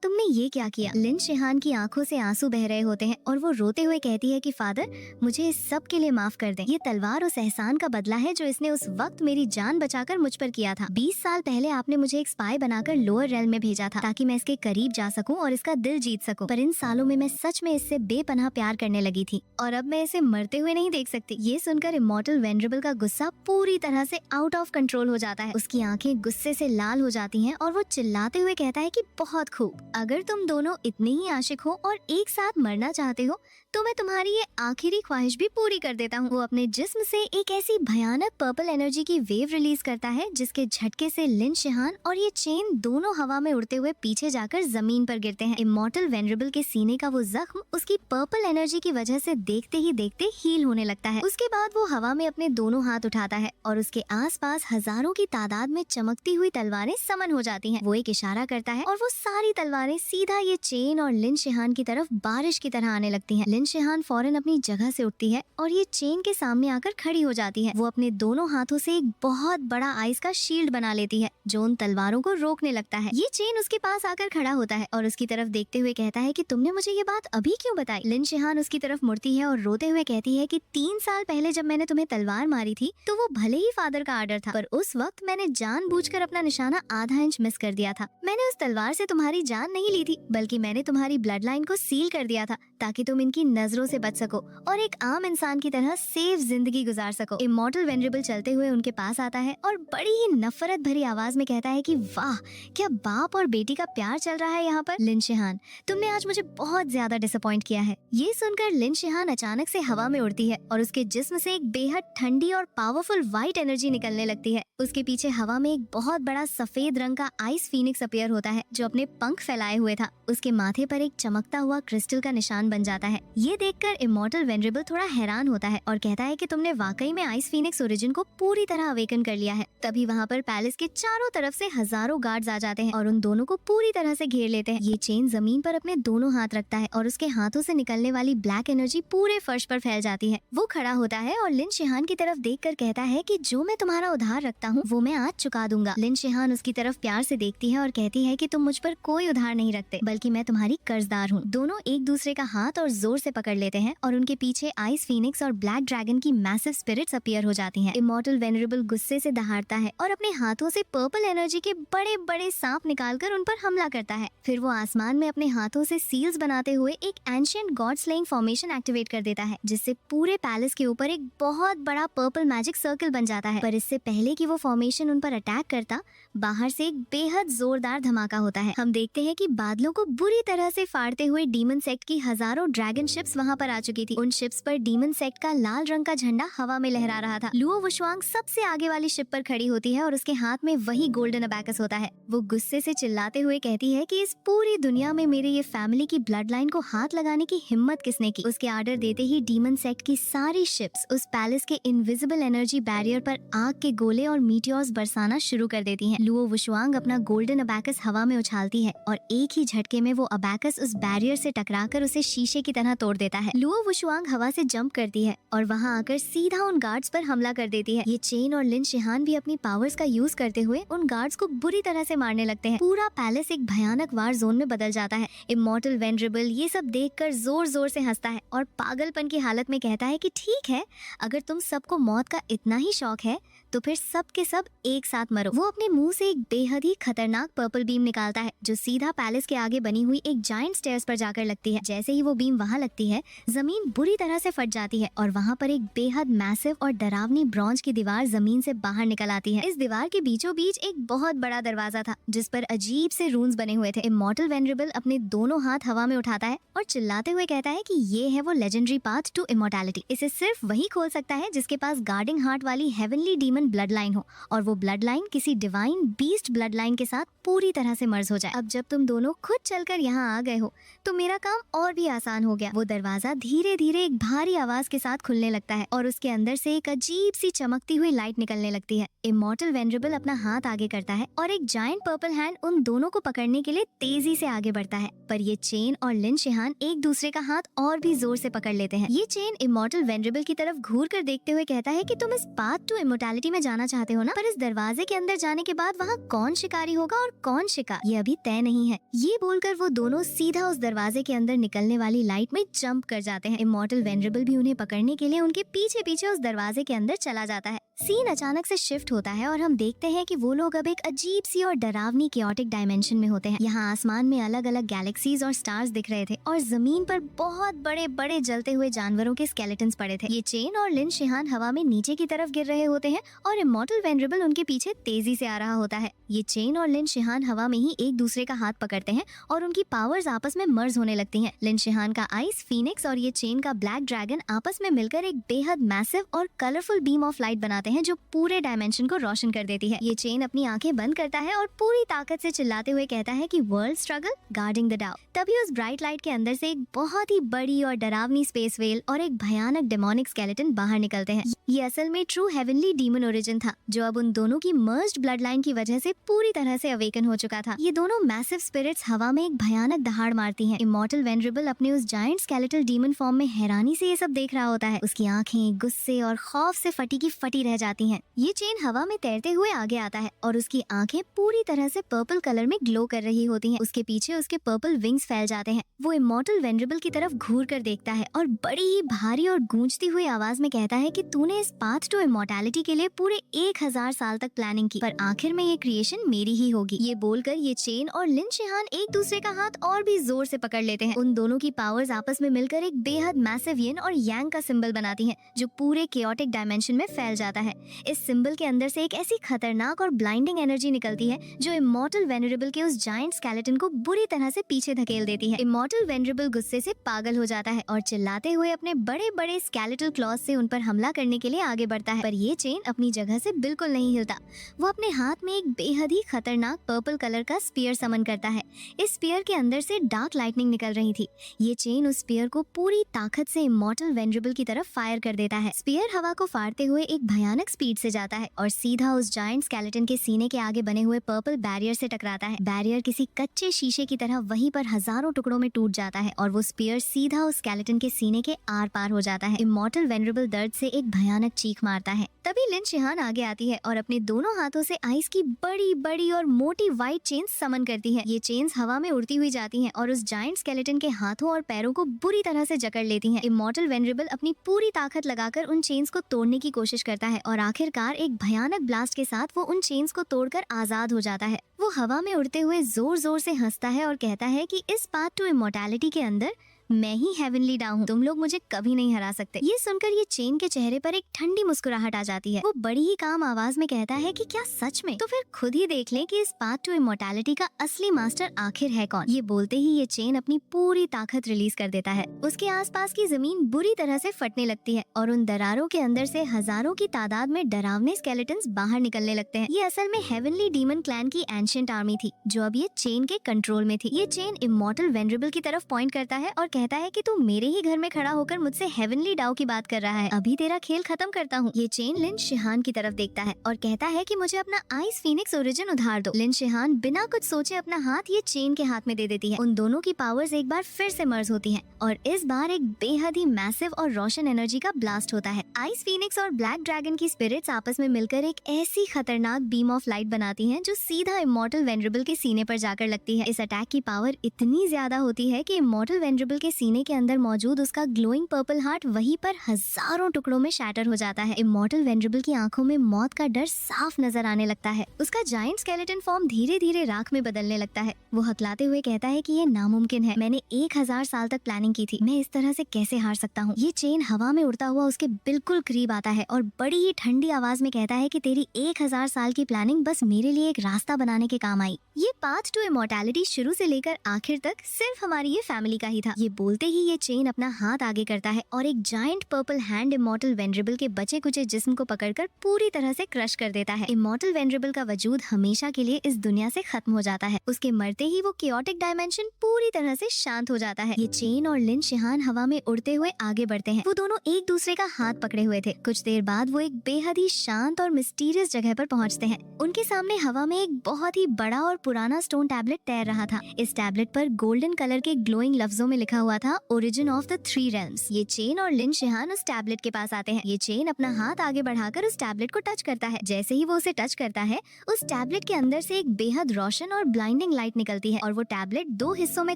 तुमने ये क्या किया? लिन शिहान की आंखों से आंसू बह रहे होते हैं और वो रोते हुए कहती है कि फादर, मुझे इस सब के लिए माफ कर दें। ये तलवार उस एहसान का बदला है जो इसने उस वक्त मेरी जान बचाकर मुझ पर किया था। 20 साल पहले आपने मुझे एक स्पाई बनाकर लोअर रेल में भेजा था ताकि मैं इसके करीब जा सकूं और इसका दिल जीत सकूं, पर इन सालों में मैं सच में इससे बेपनाह प्यार करने लगी थी और अब मैं इसे मरते हुए नहीं देख सकती। ये सुनकर इमॉर्टल वेनरेबल का गुस्सा पूरी तरह से आउट ऑफ कंट्रोल हो जाता है। उसकी आंखें गुस्से से लाल हो जाती हैं और वो चिल्लाते हुए कहता है कि बहुत खूब, अगर तुम दोनों इतने ही आशिक हो और एक साथ मरना चाहते हो तो मैं तुम्हारी ये आखिरी ख्वाहिश भी पूरी कर देता हूँ। वो अपने जिस्म से एक ऐसी भयानक पर्पल एनर्जी की वेव रिलीज करता है जिसके झटके से लिन शिहान और ये चेन दोनों हवा में उड़ते हुए पीछे जाकर जमीन पर गिरते हैं। इमॉर्टल वेनरेबल के सीने का वो जख्म उसकी पर्पल एनर्जी की वजह से देखते ही देखते हील होने लगता है। उसके बाद वो हवा में अपने दोनों हाथ उठाता है और उसके आसपास हजारों की तादाद में चमकती हुई तलवारें समन हो जाती हैं। वो एक इशारा करता है और वो सारी तलवारें सीधा ये चेन और लिन शिहान की तरफ बारिश की तरह आने लगती हैं। लिन शिहान फौरन अपनी जगह से उठती है और ये चेन के सामने आकर खड़ी हो जाती है। वो अपने दोनों हाथों से एक बहुत बड़ा आइस का शील्ड बना लेती है जो उन तलवारों को रोकने लगता है। ये चेन उसके पास आकर खड़ा होता है और उसकी तरफ देखते हुए कहता है कि तुमने मुझे ये बात अभी क्यों बताई? लिन शिहान शिहान उसकी तरफ मुड़ती है और रोते हुए कहती है कि 3 साल पहले जब मैंने तुम्हें तलवार मारी थी तो वो भले ही फादर का आर्डर था, पर उस वक्त मैंने जानबूझकर अपना निशाना आधा इंच मिस कर दिया था। मैंने उस तलवार से तुम्हारी जान नहीं ली थी, बल्कि मैंने तुम्हारी ब्लड लाइन को सील कर दिया था ताकि तुम इनकी नजरों से बच सको और एक आम इंसान की तरह सेफ जिंदगी गुजार सको। इमॉर्टल वेनरेबल चलते हुए उनके पास आता है और बड़ी ही नफरत भरी आवाज में कहता है कि वाह, क्या बाप और बेटी का प्यार चल रहा है यहाँ पर। लिन शिहान, तुमने आज मुझे बहुत ज्यादा डिसअपॉइंट किया है। ये सुनकर लिन शिहान अचानक से हवा में उड़ती है और उसके जिस्म से एक बेहद ठंडी और पावरफुल व्हाइट एनर्जी निकलने लगती है। उसके पीछे हवा में एक बहुत बड़ा सफेद रंग का आइस फीनिक्स अपीयर होता है जो अपने पंख फैलाए हुए था। उसके माथे पर एक चमकता हुआ क्रिस्टल का निशान बन जाता है। ये देखकर इमॉर्टल वेनरेबल थोड़ा हैरान होता है और कहता है कि तुमने वाकई में आइस फीनिक्स ओरिजिन को पूरी तरह अवेकन कर लिया है। तभी वहाँ पर पैलेस के चारों तरफ से हजारों गार्ड्स आ जाते हैं और उन दोनों को पूरी तरह से घेर लेते हैं। ये चेन जमीन पर अपने दोनों हाथ रखता है और उसके हाथों से निकलने वाली ब्लैक एनर्जी पूरे फर्श पर फैल जाती है। वो खड़ा होता है और लिन शिहान की तरफ देखकर कहता है कि जो मैं तुम्हारा उधार रखता हूँ वो मैं आज चुका दूंगा। लिन शिहान उसकी तरफ प्यार से देखती है और कहती है कि तुम मुझ पर कोई उधार नहीं रखते, बल्कि मैं तुम्हारी कर्जदार हूँ। दोनों एक दूसरे का हाथ और जोर से पकड़ लेते हैं और उनके पीछे आइस फीनिक्स और ब्लैक ड्रैगन की मैसिव स्पिरिट्स अपीयर हो जाती हैं। इमॉर्टल वेनरेबल गुस्से से दहाड़ता है और अपने हाथों से पर्पल एनर्जी के बड़े बड़े सांप निकालकर उन पर हमला करता है। फिर वो आसमान में अपने हाथों से सील्स बनाते हुए एक ancient God slaying formation activate कर देता है, जिससे पूरे पैलेस के ऊपर एक बहुत बड़ा पर्पल मैजिक सर्कल बन जाता है। पर इससे पहले कि वो फॉर्मेशन उन पर अटैक करता, बाहर से एक बेहद जोरदार धमाका होता है। हम देखते हैं कि बादलों को बुरी तरह से फाड़ते हुए डीमन सेक्ट की हजारों ड्रैगन शिप्स वहाँ पर आ चुकी थी। उन शिप्स पर डीमन सेक्ट का लाल रंग का झंडा हवा में लहरा रहा था। लुओ वुशुआंग सबसे आगे वाली शिप पर खड़ी होती है और उसके हाथ में वही गोल्डन अबैकस होता है। वो गुस्से से चिल्लाते हुए कहती है कि इस पूरी दुनिया में मेरे ये फैमिली की ब्लड लाइन को हाथ लगाने की हिम्मत किसने की। उसके आर्डर देते ही डीमन सेक्ट की सारी शिप्स उस पैलेस के इनविजिबल एनर्जी बैरियर पर आग के गोले और मीटियोर्स बरसाना शुरू कर देती हैं। लुओ वुशुआंग अपना गोल्डन अबैकस हवा में उछालती है और एक ही झटके में वो अबैकस उस बैरियर से टकराकर उसे शीशे की तरह तोड़ देता है। लुओ वुशुआंग हवा से जंप करती है और वहाँ आकर सीधा उन गार्ड्स पर हमला कर देती है। ये चेन और लिन शिहान भी अपनी पावर्स का यूज करते हुए उन गार्ड्स को बुरी तरह से मारने लगते हैं। पूरा पैलेस एक भयानक वार जोन में बदल जाता है। इमॉर्टल वेनरेबल ये सब देखकर जोर जोर से हंसता है और पागलपन की हालत में कहता है कि ठीक है, अगर तुम सबको मौत का इतना ही शौक है तो फिर सब के सब एक साथ मरो। वो अपने मुंह से एक बेहद ही खतरनाक पर्पल बीम निकालता है जो सीधा पैलेस के आगे बनी हुई एक जायंट स्टेयर्स पर जाकर लगती है। जैसे ही वो बीम वहाँ लगती है, जमीन बुरी तरह से फट जाती है और वहाँ पर एक बेहद मैसिव और डरावनी ब्रॉन्ज की दीवार जमीन से बाहर निकल आती है। इस दीवार के बीचों बीच एक बहुत बड़ा दरवाजा था जिस पर अजीब से रून्स बने हुए थे। इमॉर्टल वेनरेबल अपने दोनों हाथ हवा में उठाता है और चिल्लाते हुए कहता है कि ये है वो लेजेंडरी पाथ टू इमॉर्टैलिटी। इसे सिर्फ वही खोल सकता है जिसके पास गार्डिंग हार्ट वाली हेवनली डीमन ब्लड लाइन हो और वो ब्लड लाइन किसी डिवाइन बीस्ट ब्लड लाइन के साथ पूरी तरह से मर्ज हो जाए। अब जब तुम दोनों खुद चलकर यहाँ आ गए हो तो मेरा काम और भी आसान हो गया। वो दरवाजा धीरे धीरे एक भारी आवाज के साथ खुलने लगता है और उसके अंदर से एक अजीब सी चमकती हुई लाइट निकलने लगती है। इमॉर्टल वेनरेबल अपना हाथ आगे करता है और एक जायंट पर्पल हैंड उन दोनों को पकड़ने के लिए तेजी से आगे बढ़ता है, पर ये चेन और लिन शिहान एक दूसरे का हाथ और भी जोर से पकड़ लेते हैं। ये चेन इमॉर्टल वेनरेबल की तरफ घूर कर देखते हुए कहता है कि तुम इस पाथ टू इमॉर्टैलिटी में जाना चाहते हो ना, पर इस दरवाजे के अंदर जाने के बाद वहाँ कौन शिकारी होगा और कौन शिकार, ये अभी तय नहीं है। ये बोलकर वो दोनों सीधा उस दरवाजे के अंदर निकलने वाली लाइट में जंप कर जाते हैं। इमॉर्टल वेनरेबल भी उन्हें पकड़ने के लिए उनके पीछे पीछे उस दरवाजे के अंदर चला जाता है। सीन अचानक से शिफ्ट होता है और हम देखते हैं कि वो लोग अब एक अजीब सी और डरावनी chaotic डायमेंशन में होते हैं। यहाँ आसमान में अलग अलग गैलेक्सीज और स्टार्स दिख रहे थे और जमीन पर बहुत बड़े बड़े जलते हुए जानवरों के स्केलेटन्स पड़े थे। ये चेन और लिन शिहान हवा में नीचे की तरफ गिर रहे होते हैं और इमॉर्टल वेनरेबल उनके पीछे तेजी से आ रहा होता है। ये चेन और लिन शिहान हवा में ही एक दूसरे का हाथ पकड़ते हैं और उनकी पावर्स आपस में मर्ज होने लगती हैं। लिन शिहान का आइस फीनिक्स और ये चेन का ब्लैक ड्रैगन आपस में मिलकर एक बेहद मैसिव और कलरफुल बीम ऑफ लाइट बनाते हैं जो पूरे डायमेंशन को रोशन कर देती है। ये चेन अपनी आंखें बंद करता है और पूरी ताकत से चिल्लाते हुए कहता है कि वर्ल्ड स्ट्रगल गार्डिंग द डाउ। तभी उस ब्राइट लाइट के अंदर से एक बहुत ही बड़ी और डरावनी स्पेस वेल और एक भयानक डेमोनिक स्केलेटन बाहर निकलते हैं। ये असल में ट्रू हेवनली डीमन ओरिजिन था, जो अब उन दोनों की मर्ज्ड ब्लड लाइन की वजह से पूरी तरह से अवेकन हो चुका था। ये दोनों मैसिव स्पिरिट्स हवा में एक भयानक दहाड़ मारती हैं। इमॉर्टल वेनरेबल अपने उस जायंट स्केलेटल डीमन फॉर्म में हैरानी से ये सब देख रहा होता है। उसकी आंखें गुस्से और खौफ से फटी की फटी रह जाती हैं। ये चेन हवा में तैरते हुए आगे आता है और उसकी आंखें पूरी तरह से पर्पल कलर में ग्लो कर रही होती हैं। उसके पीछे उसके पर्पल विंग्स फैल जाते हैं। वो इमॉर्टल वेनरेबल की तरफ घूर कर देखता है और बड़ी ही भारी और गूंजती हुई आवाज में कहता है कि तूने इस पाथ टू इमॉर्टैलिटी के लिए पूरे 1000 साल तक प्लानिंग की, पर आखिर में ये क्रिएशन मेरी ही होगी। ये बोलकर ये चेन और लिन शिहान एक दूसरे का हाथ और भी जोर से पकड़ लेते हैं। उन दोनों की पावर्स आपस में मिलकर एक बेहद मैसिव यिन और यांग का सिंबल बनाती हैं, जो पूरे केओटिक डायमेंशन में फैल जाता है। इस सिंबल के अंदर से एक ऐसी खतरनाक और ब्लाइंडिंग एनर्जी निकलती है जो इमॉर्टल वेनरेबल के उस जायंट स्केलेटन को बुरी तरह से पीछे धकेल देती है। इमॉर्टल वेनरेबल गुस्से से पागल हो जाता है और चिल्लाते हुए अपने बड़े बड़े स्केलेटल क्लॉज से उन पर हमला करने के लिए आगे बढ़ता है, पर ये चेन अपनी जगह से बिल्कुल नहीं हिलता। वो अपने हाथ में एक बेहद ही खतरनाक पर्पल कलर का स्पीयर समन करता है। इस स्पीयर के अंदर से डार्क लाइटनिंग निकल रही थी। ये चेन उस स्पीयर को पूरी ताकत से इमॉर्टल वेनरेबल की तरफ फायर कर देता है। स्पीयर हवा को फाड़ते हुए एक भयानक स्पीड से जाता है और सीधा उस जायंट स्केलेटन के सीने के आगे बने हुए पर्पल बैरियर से टकराता है। बैरियर किसी कच्चे शीशे की तरह वहीं पर हजारों टुकड़ों में टूट जाता है और वो स्पीयर सीधा उस स्केलेटन के सीने के आर पार हो जाता है। इमॉर्टल वेनरेबल दर्द से एक भयानक चीख मारता है। तभी लिन शिहान आगे आती है और अपने दोनों हाथों से आइस की बड़ी बड़ी और मोटी व्हाइट चेन्स समन करती है। ये चेन्स हवा में उड़ती हुई जाती हैं और उस जायंट स्केलेटन के हाथों और पैरों को बुरी तरह से जकड़ लेती हैं। इमॉर्टल वेनरेबल अपनी पूरी ताकत लगाकर उन चेन्स को तोड़ने की कोशिश करता है और आखिरकार एक भयानक ब्लास्ट के साथ वो उन चेन्स को तोड़कर आजाद हो जाता है। वो हवा में उड़ते हुए जोर जोर से हंसता है और कहता है कि इस पाथ टू इमॉर्टैलिटी के अंदर मैं ही हेवनली डाउ हूँ, तुम लोग मुझे कभी नहीं हरा सकते। ये सुनकर ये चेन के चेहरे पर एक ठंडी मुस्कुराहट आ जाती है। वो बड़ी ही काम आवाज में कहता है कि क्या सच में? तो फिर खुद ही देख लें कि इस पाथ टू इमॉर्टैलिटी का असली मास्टर आखिर है कौन। ये बोलते ही ये चेन अपनी पूरी ताकत रिलीज कर देता है। उसके आसपास की जमीन बुरी तरह से फटने लगती है और उन दरारों के अंदर से हजारों की तादाद में डरावने स्केलेटन्स बाहर निकलने लगते हैं। ये असल में हेवनली डीमन क्लैन की एंशिएंट आर्मी थी, जो अब ये चेन के कंट्रोल में थी। ये चेन इमॉर्टल वेनरेबल की तरफ पॉइंट करता है और कहता है कि तू मेरे ही घर में खड़ा होकर मुझसे हेवनली डाउ की बात कर रहा है, अभी तेरा खेल खत्म करता हूँ। ये चेन लिन शिहान की तरफ देखता है और कहता है कि मुझे अपना आइस फीनिक्स ओरिजिन उधार दो। लिन शिहान बिना कुछ सोचे अपना हाथ ये चेन के हाथ में दे देती है। उन दोनों की पावर्स एक बार फिर से मर्ज होती हैं और इस बार एक बेहद ही मैसिव और रोशन एनर्जी का ब्लास्ट होता है। आइस फीनिक्स और ब्लैक ड्रैगन की स्पिरिट्स आपस में मिलकर एक ऐसी खतरनाक बीम ऑफ लाइट बनाती हैं जो सीधा इमॉर्टल वेनरेबल के सीने पर जाकर लगती है। इस अटैक की पावर इतनी ज्यादा होती है कि इमॉर्टल वेनरेबल के सीने के अंदर मौजूद उसका ग्लोइंग पर्पल हार्ट वहीं पर हजारों टुकड़ों में शैटर हो जाता है। इमॉर्टल वेनरेबल की आंखों में मौत का डर साफ नजर आने लगता है। उसका जायंट स्केलेटन फॉर्म धीरे धीरे राख में बदलने लगता है। वो हकलाते हुए कहता है कि ये नामुमकिन है, मैंने 1000 साल तक प्लानिंग की थी, मैं इस तरह से कैसे हार सकता हूँ। ये चेन हवा में उड़ता हुआ उसके बिल्कुल करीब आता है और बड़ी ही ठंडी आवाज में कहता है कि तेरी 1000 साल की प्लानिंग बस मेरे लिए एक रास्ता बनाने के काम आई। ये पाथ टू इमॉर्टैलिटी शुरू से लेकर आखिर तक सिर्फ हमारी ये फैमिली का ही था। ये बोलते ही ये चेन अपना हाथ आगे करता है और एक giant purple hand immortal venerable के बचे कुचे जिस्म को पकड़कर पूरी तरह से क्रश कर देता है। इमॉर्टल वेनरेबल का वजूद हमेशा के लिए इस दुनिया से खत्म हो जाता है। उसके मरते ही वो केओटिक डायमेंशन पूरी तरह से शांत हो जाता है। ये चेन और लिन शिहान हवा में उड़ते हुए आगे बढ़ते हैं। वो दोनों एक दूसरे का हाथ पकड़े हुए थे। कुछ देर बाद वो एक बेहद ही शांत और मिस्टीरियस जगह पर पहुंचते हैं। उनके सामने हवा में एक बहुत ही बड़ा और पुराना स्टोन टैबलेट तैर रहा था। इस टैबलेट पर गोल्डन कलर के ग्लोइंग लफ्जों में लिखा हुआ था ओरिजिन ऑफ द 3 रेल्म्स। ये चेन और लिन शिहान उस टैबलेट के पास आते हैं। ये चेन अपना हाथ आगे बढ़ाकर उस टैबलेट को टच करता है। जैसे ही वो उसे टच करता है, उस टैबलेट के अंदर से एक बेहद रोशन और ब्लाइंडिंग लाइट निकलती है और वो टैबलेट 2 हिस्सों में